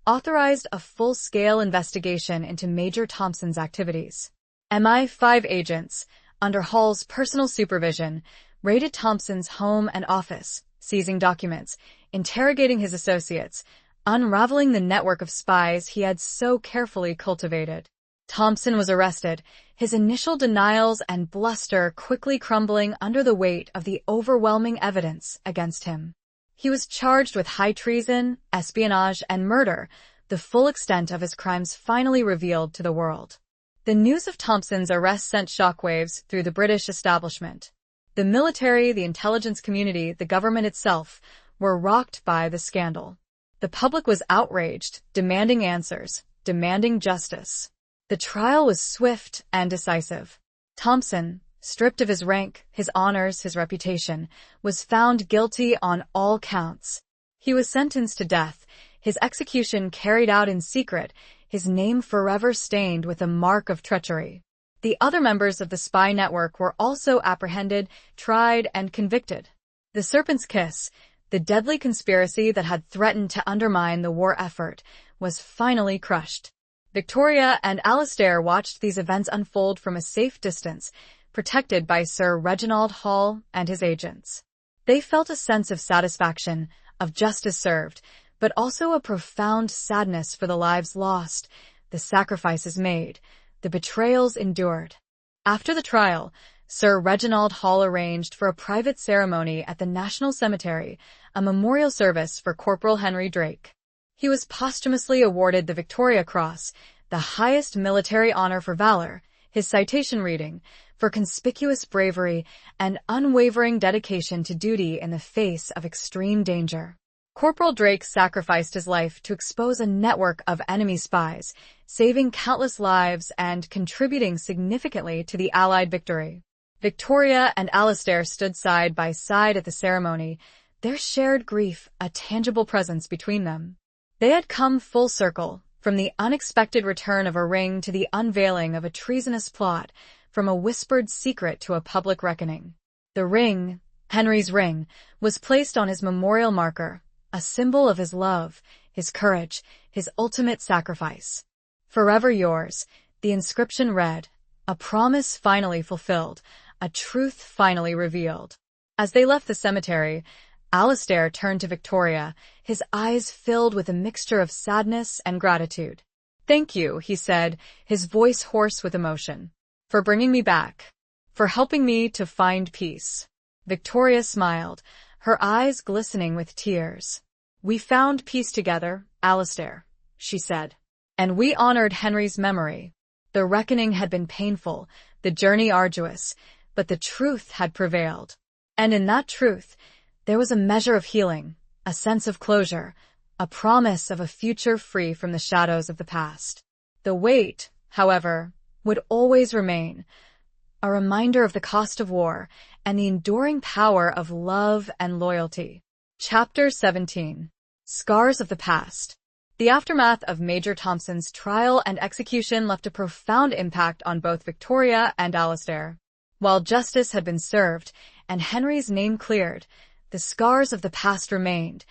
authorized a full-scale investigation into Major Thompson's activities. MI5 agents, under Hall's personal supervision, raided Thompson's home and office, seizing documents, interrogating his associates, unraveling the network of spies he had so carefully cultivated. Thompson was arrested, his initial denials and bluster quickly crumbling under the weight of the overwhelming evidence against him. He was charged with high treason, espionage, and murder, the full extent of his crimes finally revealed to the world. The news of Thompson's arrest sent shockwaves through the British establishment. The military, the intelligence community, the government itself were rocked by the scandal. The public was outraged, demanding answers, demanding justice. The trial was swift and decisive. Thompson, stripped of his rank, his honors, his reputation, was found guilty on all counts. He was sentenced to death, his execution carried out in secret, his name forever stained with a mark of treachery. The other members of the spy network were also apprehended, tried, and convicted. The Serpent's Kiss, the deadly conspiracy that had threatened to undermine the war effort, was finally crushed. Victoria and Alastair watched these events unfold from a safe distance, protected by Sir Reginald Hall and his agents. They felt a sense of satisfaction, of justice served, but also a profound sadness for the lives lost, the sacrifices made, the betrayals endured. After the trial, Sir Reginald Hall arranged for a private ceremony at the National Cemetery, a memorial service for Corporal Henry Drake. He was posthumously awarded the Victoria Cross, the highest military honor for valor, his citation reading, for conspicuous bravery and unwavering dedication to duty in the face of extreme danger. Corporal Drake sacrificed his life to expose a network of enemy spies, saving countless lives and contributing significantly to the Allied victory. Victoria and Alastair stood side by side at the ceremony, their shared grief a tangible presence between them. They had come full circle, from the unexpected return of a ring to the unveiling of a treasonous plot, from a whispered secret to a public reckoning. The ring, Henry's ring, was placed on his memorial marker, a symbol of his love, his courage, his ultimate sacrifice. "Forever yours," the inscription read, a promise finally fulfilled, a truth finally revealed. As they left the cemetery, Alastair turned to Victoria, his eyes filled with a mixture of sadness and gratitude. "Thank you," he said, his voice hoarse with emotion, "for bringing me back, for helping me to find peace." Victoria smiled, her eyes glistening with tears. "We found peace together, Alastair," she said. And we honored Henry's memory. The reckoning had been painful, the journey arduous, but the truth had prevailed. And in that truth, there was a measure of healing, a sense of closure, a promise of a future free from the shadows of the past. The weight, however, would always remain, a reminder of the cost of war and the enduring power of love and loyalty. Chapter 17. Scars of the Past. The aftermath of Major Thompson's trial and execution left a profound impact on both Victoria and Alastair. While justice had been served and Henry's name cleared, the scars of the past remained,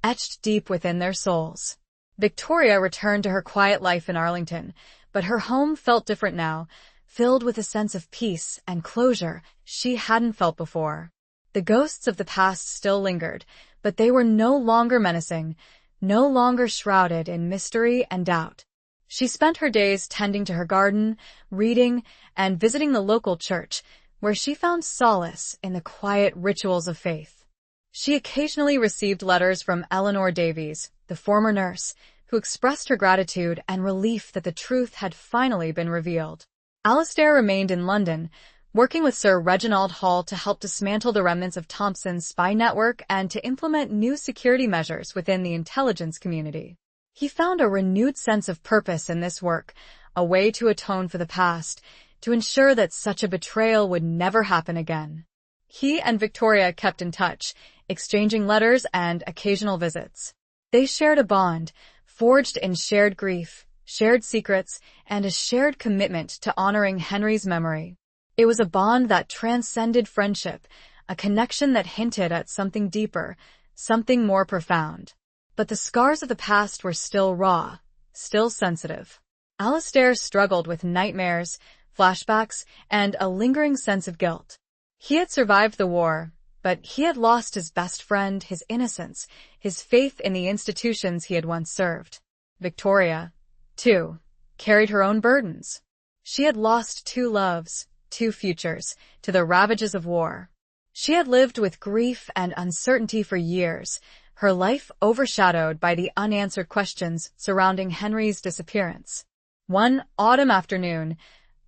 etched deep within their souls. Victoria returned to her quiet life in Arlington, but her home felt different now, filled with a sense of peace and closure she hadn't felt before. The ghosts of the past still lingered, but they were no longer menacing, no longer shrouded in mystery and doubt. She spent her days tending to her garden, reading, and visiting the local church, where she found solace in the quiet rituals of faith. She occasionally received letters from Eleanor Davies, the former nurse, who expressed her gratitude and relief that the truth had finally been revealed. Alastair remained in London, working with Sir Reginald Hall to help dismantle the remnants of Thompson's spy network and to implement new security measures within the intelligence community. He found a renewed sense of purpose in this work, a way to atone for the past, to ensure that such a betrayal would never happen again. He and Victoria kept in touch, exchanging letters and occasional visits. They shared a bond, forged in shared grief, shared secrets, and a shared commitment to honoring Henry's memory. It was a bond that transcended friendship, a connection that hinted at something deeper, something more profound. But the scars of the past were still raw, still sensitive. Alastair struggled with nightmares, flashbacks, and a lingering sense of guilt. He had survived the war, but he had lost his best friend, his innocence, his faith in the institutions he had once served. Victoria, too, carried her own burdens. She had lost two loves, two futures, to the ravages of war. She had lived with grief and uncertainty for years, her life overshadowed by the unanswered questions surrounding Henry's disappearance. One autumn afternoon,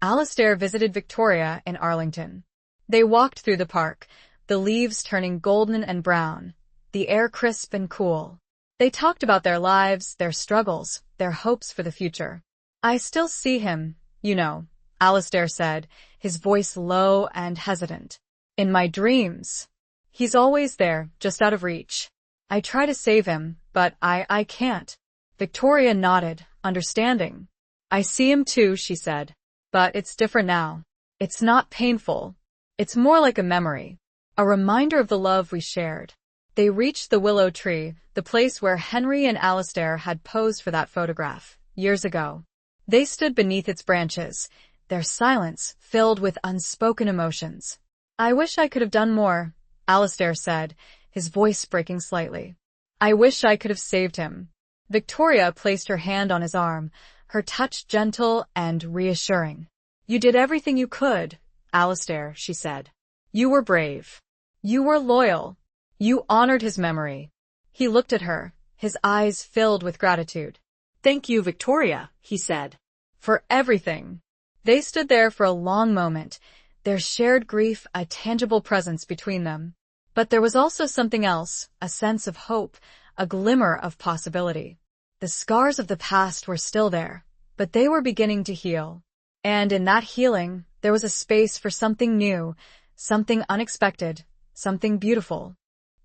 Alastair visited Victoria in Arlington. They walked through the park, the leaves turning golden and brown, the air crisp and cool. They talked about their lives, their struggles, their hopes for the future. "I still see him, you know," Alastair said, his voice low and hesitant. "In my dreams. He's always there, just out of reach. I try to save him, but I can't." Victoria nodded, understanding. "I see him too," she said. "But it's different now. It's not painful. It's more like a memory, a reminder of the love we shared." They reached the willow tree, the place where Henry and Alastair had posed for that photograph, years ago. They stood beneath its branches, their silence filled with unspoken emotions. "I wish I could have done more," Alastair said, his voice breaking slightly. "I wish I could have saved him." Victoria placed her hand on his arm, her touch gentle and reassuring. "You did everything you could, Alastair," she said. "You were brave. You were loyal. You honored his memory." He looked at her, his eyes filled with gratitude. "Thank you, Victoria," he said. "For everything." They stood there for a long moment, their shared grief a tangible presence between them. But there was also something else, a sense of hope, a glimmer of possibility. The scars of the past were still there, but they were beginning to heal. And in that healing, there was a space for something new, something unexpected, something beautiful.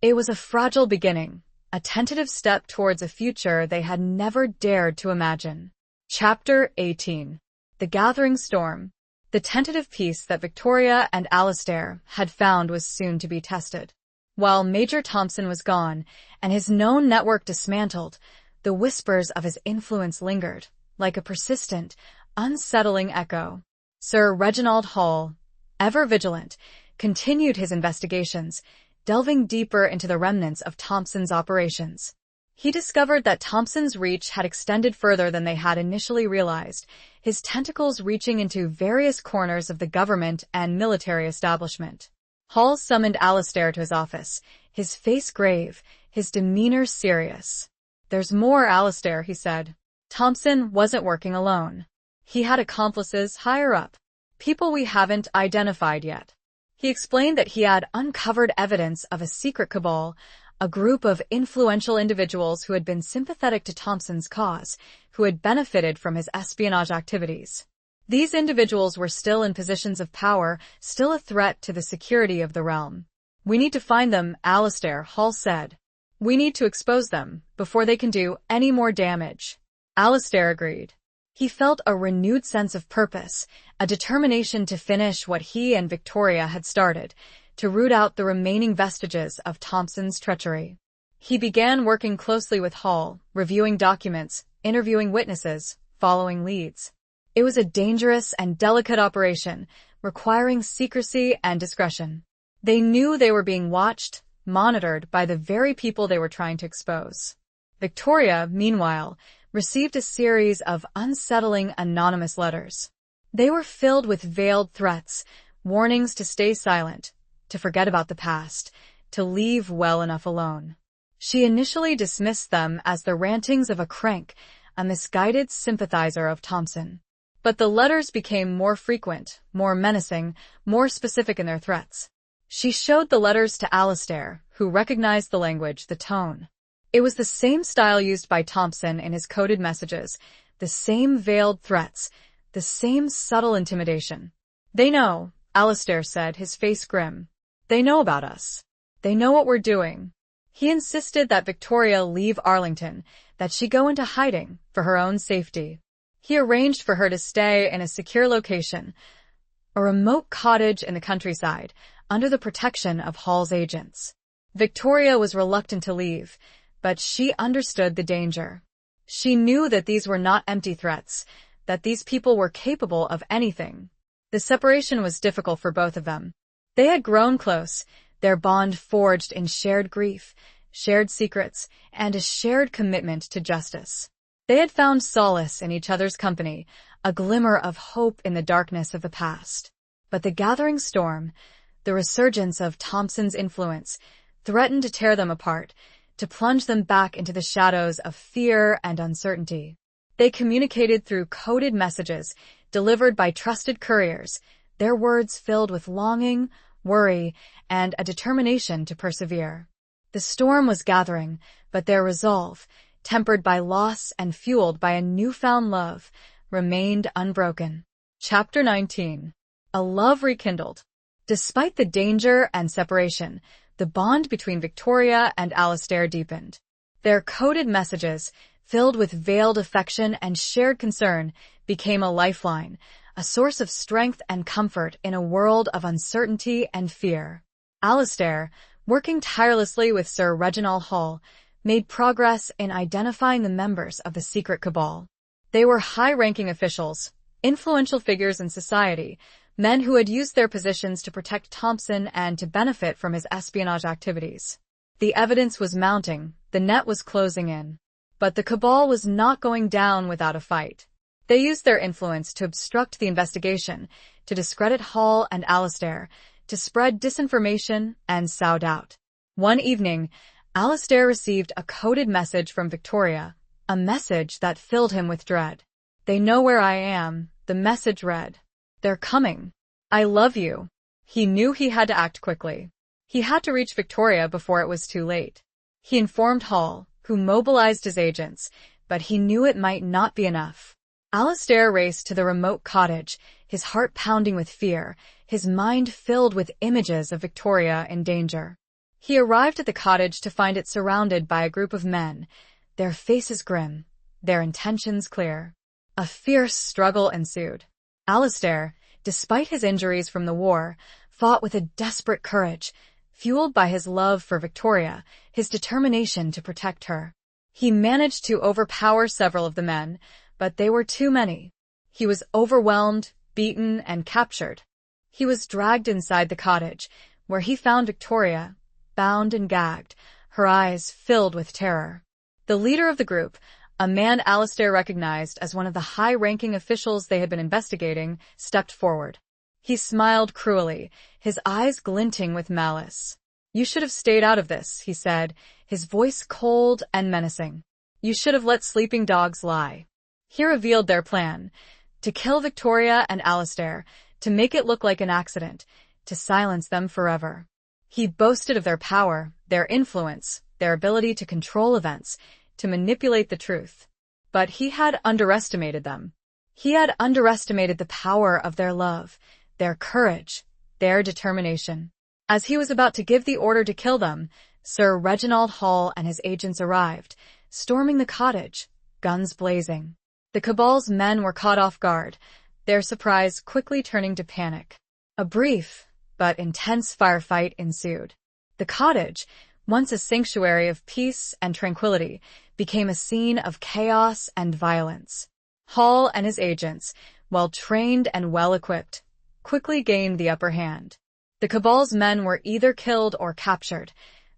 It was a fragile beginning, a tentative step towards a future they had never dared to imagine. Chapter 18. The Gathering Storm. The tentative peace that Victoria and Alastair had found was soon to be tested. While Major Thompson was gone and his known network dismantled, the whispers of his influence lingered, like a persistent, unsettling echo. Sir Reginald Hall, ever vigilant, continued his investigations, delving deeper into the remnants of Thompson's operations. He discovered that Thompson's reach had extended further than they had initially realized, his tentacles reaching into various corners of the government and military establishment. Hall summoned Alastair to his office, his face grave, his demeanor serious. "There's more, Alastair," he said. Thompson wasn't working alone. He had accomplices higher up, people we haven't identified yet. He explained that he had uncovered evidence of a secret cabal, a group of influential individuals who had been sympathetic to Thompson's cause, who had benefited from his espionage activities. These individuals were still in positions of power, still a threat to the security of the realm. "We need to find them," Alistair Hall said. "We need to expose them before they can do any more damage." Alistair agreed. He felt a renewed sense of purpose, a determination to finish what he and Victoria had started, to root out the remaining vestiges of Thompson's treachery. He began working closely with Hall, reviewing documents, interviewing witnesses, following leads. It was a dangerous and delicate operation, requiring secrecy and discretion. They knew they were being watched, monitored by the very people they were trying to expose. Victoria, meanwhile, received a series of unsettling anonymous letters. They were filled with veiled threats, warnings to stay silent, to forget about the past, to leave well enough alone. She initially dismissed them as the rantings of a crank, a misguided sympathizer of Thompson. But the letters became more frequent, more menacing, more specific in their threats. She showed the letters to Alistair, who recognized the language, the tone. It was the same style used by Thompson in his coded messages, the same veiled threats, the same subtle intimidation. "They know," Alistair said, his face grim. "They know about us. They know what we're doing." He insisted that Victoria leave Arlington, that she go into hiding for her own safety. He arranged for her to stay in a secure location, a remote cottage in the countryside, under the protection of Hall's agents. Victoria was reluctant to leave, but she understood the danger. She knew that these were not empty threats, that these people were capable of anything. The separation was difficult for both of them. They had grown close, their bond forged in shared grief, shared secrets, and a shared commitment to justice. They had found solace in each other's company, a glimmer of hope in the darkness of the past. But the gathering storm, the resurgence of Thompson's influence, threatened to tear them apart, to plunge them back into the shadows of fear and uncertainty. They communicated through coded messages, delivered by trusted couriers, their words filled with longing, worry, and a determination to persevere. The storm was gathering, but their resolve, tempered by loss and fueled by a newfound love, remained unbroken. Chapter 19. A Love Rekindled. Despite the danger and separation, the bond between Victoria and Alistair deepened. Their coded messages, filled with veiled affection and shared concern, became a lifeline, a source of strength and comfort in a world of uncertainty and fear. Alistair, working tirelessly with Sir Reginald Hall, made progress in identifying the members of the secret cabal. They were high-ranking officials, influential figures in society, men who had used their positions to protect Thompson and to benefit from his espionage activities. The evidence was mounting, the net was closing in. But the cabal was not going down without a fight. They used their influence to obstruct the investigation, to discredit Hall and Alistair, to spread disinformation and sow doubt. One evening, Alistair received a coded message from Victoria, a message that filled him with dread. "They know where I am," the message read. "They're coming. I love you." He knew he had to act quickly. He had to reach Victoria before it was too late. He informed Hall, who mobilized his agents, but he knew it might not be enough. Alistair raced to the remote cottage, his heart pounding with fear, his mind filled with images of Victoria in danger. He arrived at the cottage to find it surrounded by a group of men, their faces grim, their intentions clear. A fierce struggle ensued. Alistair, despite his injuries from the war, fought with a desperate courage, fueled by his love for Victoria, his determination to protect her. He managed to overpower several of the men, but they were too many. He was overwhelmed, beaten, and captured. He was dragged inside the cottage, where he found Victoria, bound and gagged, her eyes filled with terror. The leader of the group, a man Alistair recognized as one of the high-ranking officials they had been investigating, stepped forward. He smiled cruelly, his eyes glinting with malice. "You should have stayed out of this," he said, his voice cold and menacing. "You should have let sleeping dogs lie." He revealed their plan: to kill Victoria and Alistair, to make it look like an accident, to silence them forever. He boasted of their power, their influence, their ability to control events, to manipulate the truth. But he had underestimated them. He had underestimated the power of their love, their courage, their determination. As he was about to give the order to kill them, Sir Reginald Hall and his agents arrived, storming the cottage, guns blazing. The Cabal's men were caught off guard, their surprise quickly turning to panic. A brief but intense firefight ensued. The cottage, once a sanctuary of peace and tranquility, became a scene of chaos and violence. Hall and his agents, well trained and well equipped, quickly gained the upper hand. The Cabal's men were either killed or captured,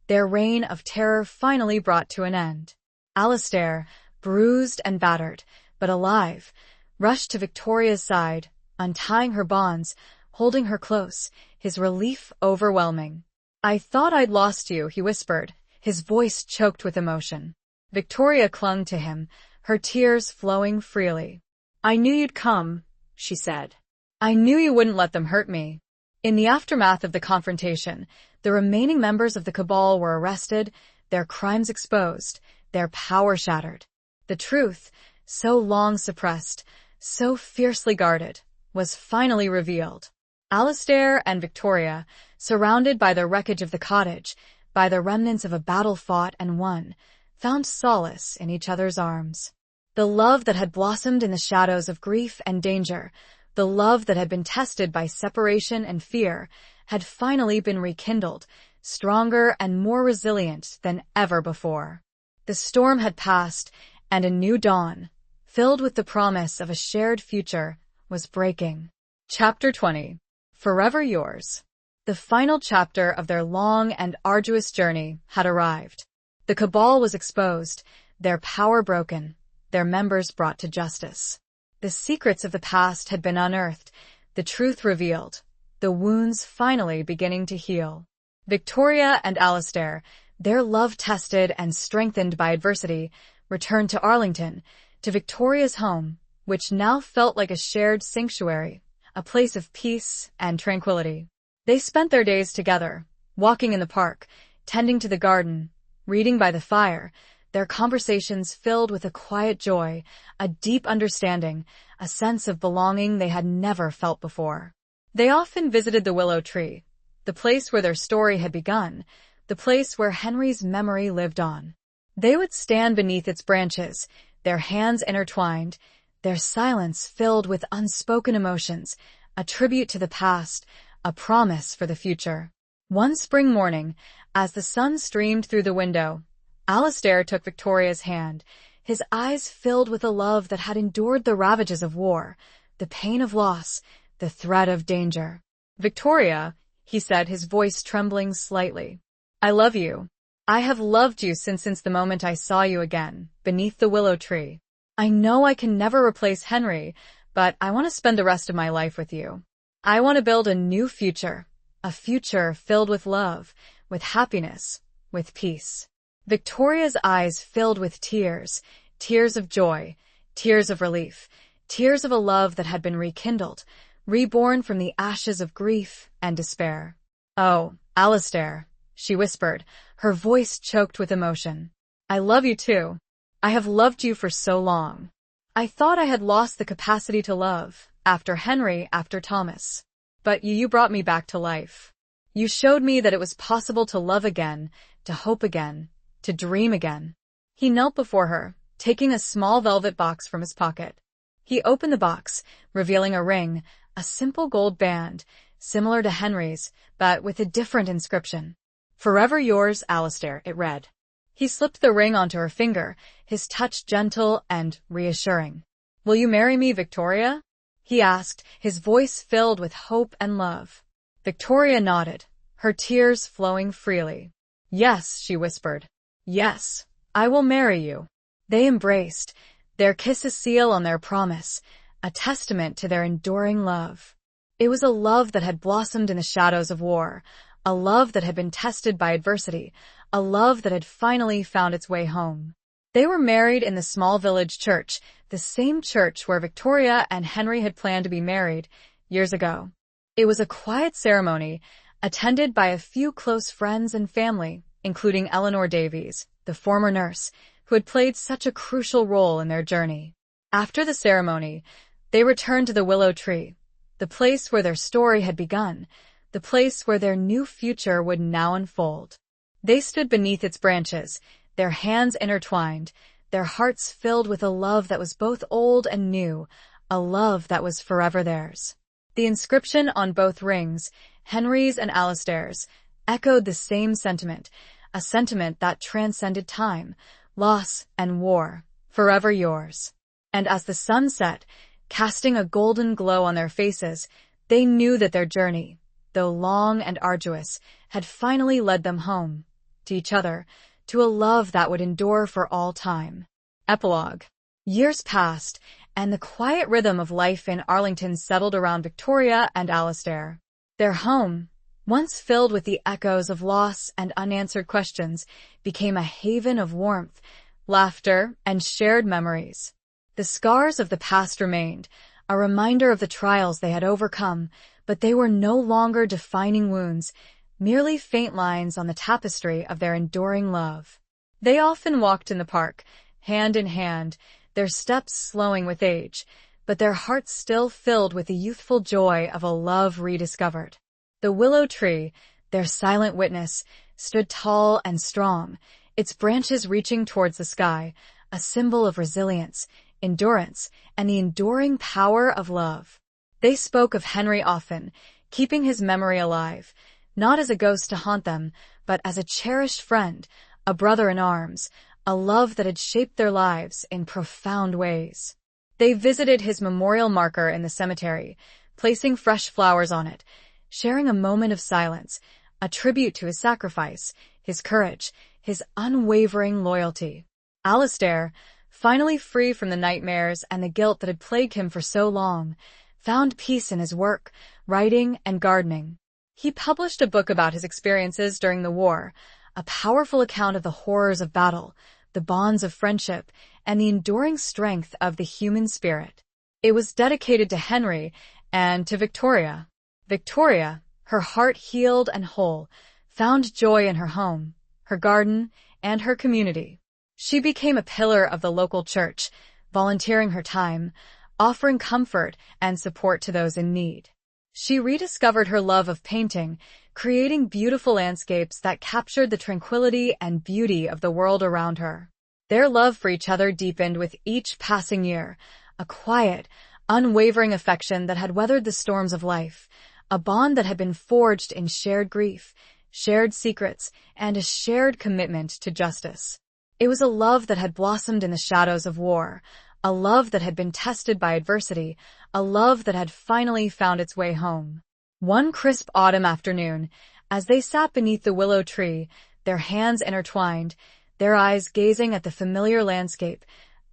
their reign of terror finally brought to an end. Alistair, bruised and battered, but alive, rushed to Victoria's side, untying her bonds, holding her close, his relief overwhelming. "I thought I'd lost you," he whispered, his voice choked with emotion. Victoria clung to him, her tears flowing freely. "I knew you'd come," she said. "I knew you wouldn't let them hurt me." In the aftermath of the confrontation, the remaining members of the Cabal were arrested, their crimes exposed, their power shattered. The truth, so long suppressed, so fiercely guarded, was finally revealed. Alistair and Victoria, surrounded by the wreckage of the cottage, by the remnants of a battle fought and won, found solace in each other's arms. The love that had blossomed in the shadows of grief and danger, the love that had been tested by separation and fear, had finally been rekindled, stronger and more resilient than ever before. The storm had passed, and a new dawn, filled with the promise of a shared future, was breaking. Chapter 20. Forever Yours. The final chapter of their long and arduous journey had arrived. The Cabal was exposed, their power broken, their members brought to justice. The secrets of the past had been unearthed, the truth revealed, the wounds finally beginning to heal. Victoria and Alistair, their love tested and strengthened by adversity, returned to Arlington, to Victoria's home, which now felt like a shared sanctuary, a place of peace and tranquility. They spent their days together, walking in the park, tending to the garden, reading by the fire, their conversations filled with a quiet joy, a deep understanding, a sense of belonging they had never felt before. They often visited the willow tree, the place where their story had begun, the place where Henry's memory lived on. They would stand beneath its branches, their hands intertwined, their silence filled with unspoken emotions, a tribute to the past, a promise for the future. One spring morning, as the sun streamed through the window, Alistair took Victoria's hand, his eyes filled with a love that had endured the ravages of war, the pain of loss, the threat of danger. "Victoria," he said, his voice trembling slightly, "I love you. I have loved you since the moment I saw you again, beneath the willow tree. I know I can never replace Henry, but I want to spend the rest of my life with you. I want to build a new future, a future filled with love, with happiness, with peace." Victoria's eyes filled with tears, tears of joy, tears of relief, tears of a love that had been rekindled, reborn from the ashes of grief and despair. "Oh, Alistair," she whispered, her voice choked with emotion. "I love you too. I have loved you for so long. I thought I had lost the capacity to love, after Henry, after Thomas. But you brought me back to life. You showed me that it was possible to love again, to hope again, to dream again." He knelt before her, taking a small velvet box from his pocket. He opened the box, revealing a ring, a simple gold band, similar to Henry's, but with a different inscription. "Forever yours, Alistair," it read. He slipped the ring onto her finger, his touch gentle and reassuring. "Will you marry me, Victoria?" he asked, his voice filled with hope and love. Victoria nodded, her tears flowing freely. "Yes," she whispered. "Yes, I will marry you." They embraced, their kiss a seal on their promise, a testament to their enduring love. It was a love that had blossomed in the shadows of war, a love that had been tested by adversity, a love that had finally found its way home. They were married in the small village church, the same church where Victoria and Henry had planned to be married years ago. It was a quiet ceremony, attended by a few close friends and family, including Eleanor Davies, the former nurse, who had played such a crucial role in their journey. After the ceremony, they returned to the willow tree, the place where their story had begun, the place where their new future would now unfold. They stood beneath its branches, their hands intertwined, their hearts filled with a love that was both old and new, a love that was forever theirs. The inscription on both rings, Henry's and Alistair's, echoed the same sentiment, a sentiment that transcended time, loss, and war, forever yours. And as the sun set, casting a golden glow on their faces, they knew that their journey, though long and arduous, had finally led them home, to each other, to a love that would endure for all time. Epilogue. Years passed, and the quiet rhythm of life in Arlington settled around Victoria and Alistair. Their home, once filled with the echoes of loss and unanswered questions, became a haven of warmth, laughter, and shared memories. The scars of the past remained, a reminder of the trials they had overcome, but they were no longer defining wounds, merely faint lines on the tapestry of their enduring love. They often walked in the park, hand in hand, their steps slowing with age, but their hearts still filled with the youthful joy of a love rediscovered. The willow tree, their silent witness, stood tall and strong, its branches reaching towards the sky, a symbol of resilience, endurance, and the enduring power of love. They spoke of Henry often, keeping his memory alive, not as a ghost to haunt them, but as a cherished friend, a brother in arms, a love that had shaped their lives in profound ways. They visited his memorial marker in the cemetery, placing fresh flowers on it, sharing a moment of silence, a tribute to his sacrifice, his courage, his unwavering loyalty. Alistair, finally free from the nightmares and the guilt that had plagued him for so long, found peace in his work, writing, and gardening. He published a book about his experiences during the war, a powerful account of the horrors of battle, the bonds of friendship, and the enduring strength of the human spirit. It was dedicated to Henry and to Victoria. Victoria, her heart healed and whole, found joy in her home, her garden, and her community. She became a pillar of the local church, volunteering her time, offering comfort and support to those in need. She rediscovered her love of painting, creating beautiful landscapes that captured the tranquility and beauty of the world around her. Their love for each other deepened with each passing year, a quiet, unwavering affection that had weathered the storms of life, a bond that had been forged in shared grief, shared secrets, and a shared commitment to justice. It was a love that had blossomed in the shadows of war, a love that had been tested by adversity, a love that had finally found its way home. One crisp autumn afternoon, as they sat beneath the willow tree, their hands intertwined, their eyes gazing at the familiar landscape,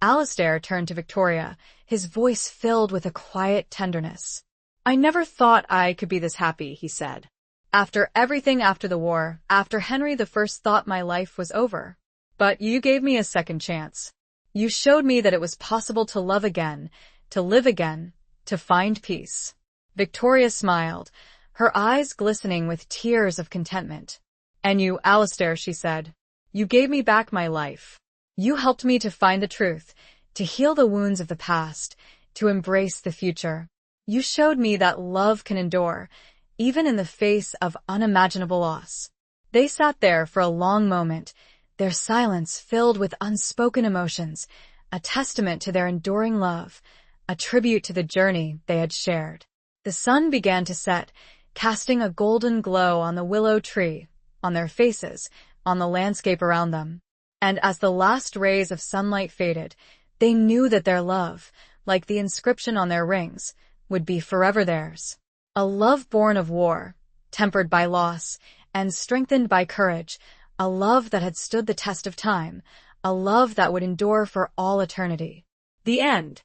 Alistair turned to Victoria, his voice filled with a quiet tenderness. "I never thought I could be this happy," he said. "After everything after the war, after Henry I thought my life was over. But you gave me a second chance. You showed me that it was possible to love again, to live again, to find peace." Victoria smiled, her eyes glistening with tears of contentment. "And you, Alistair," she said, "you gave me back my life. You helped me to find the truth, to heal the wounds of the past, to embrace the future. You showed me that love can endure, even in the face of unimaginable loss." They sat there for a long moment, their silence filled with unspoken emotions, a testament to their enduring love, a tribute to the journey they had shared. The sun began to set, casting a golden glow on the willow tree, on their faces, on the landscape around them. And as the last rays of sunlight faded, they knew that their love, like the inscription on their rings, would be forever theirs. A love born of war, tempered by loss, and strengthened by courage, a love that had stood the test of time, a love that would endure for all eternity. The end.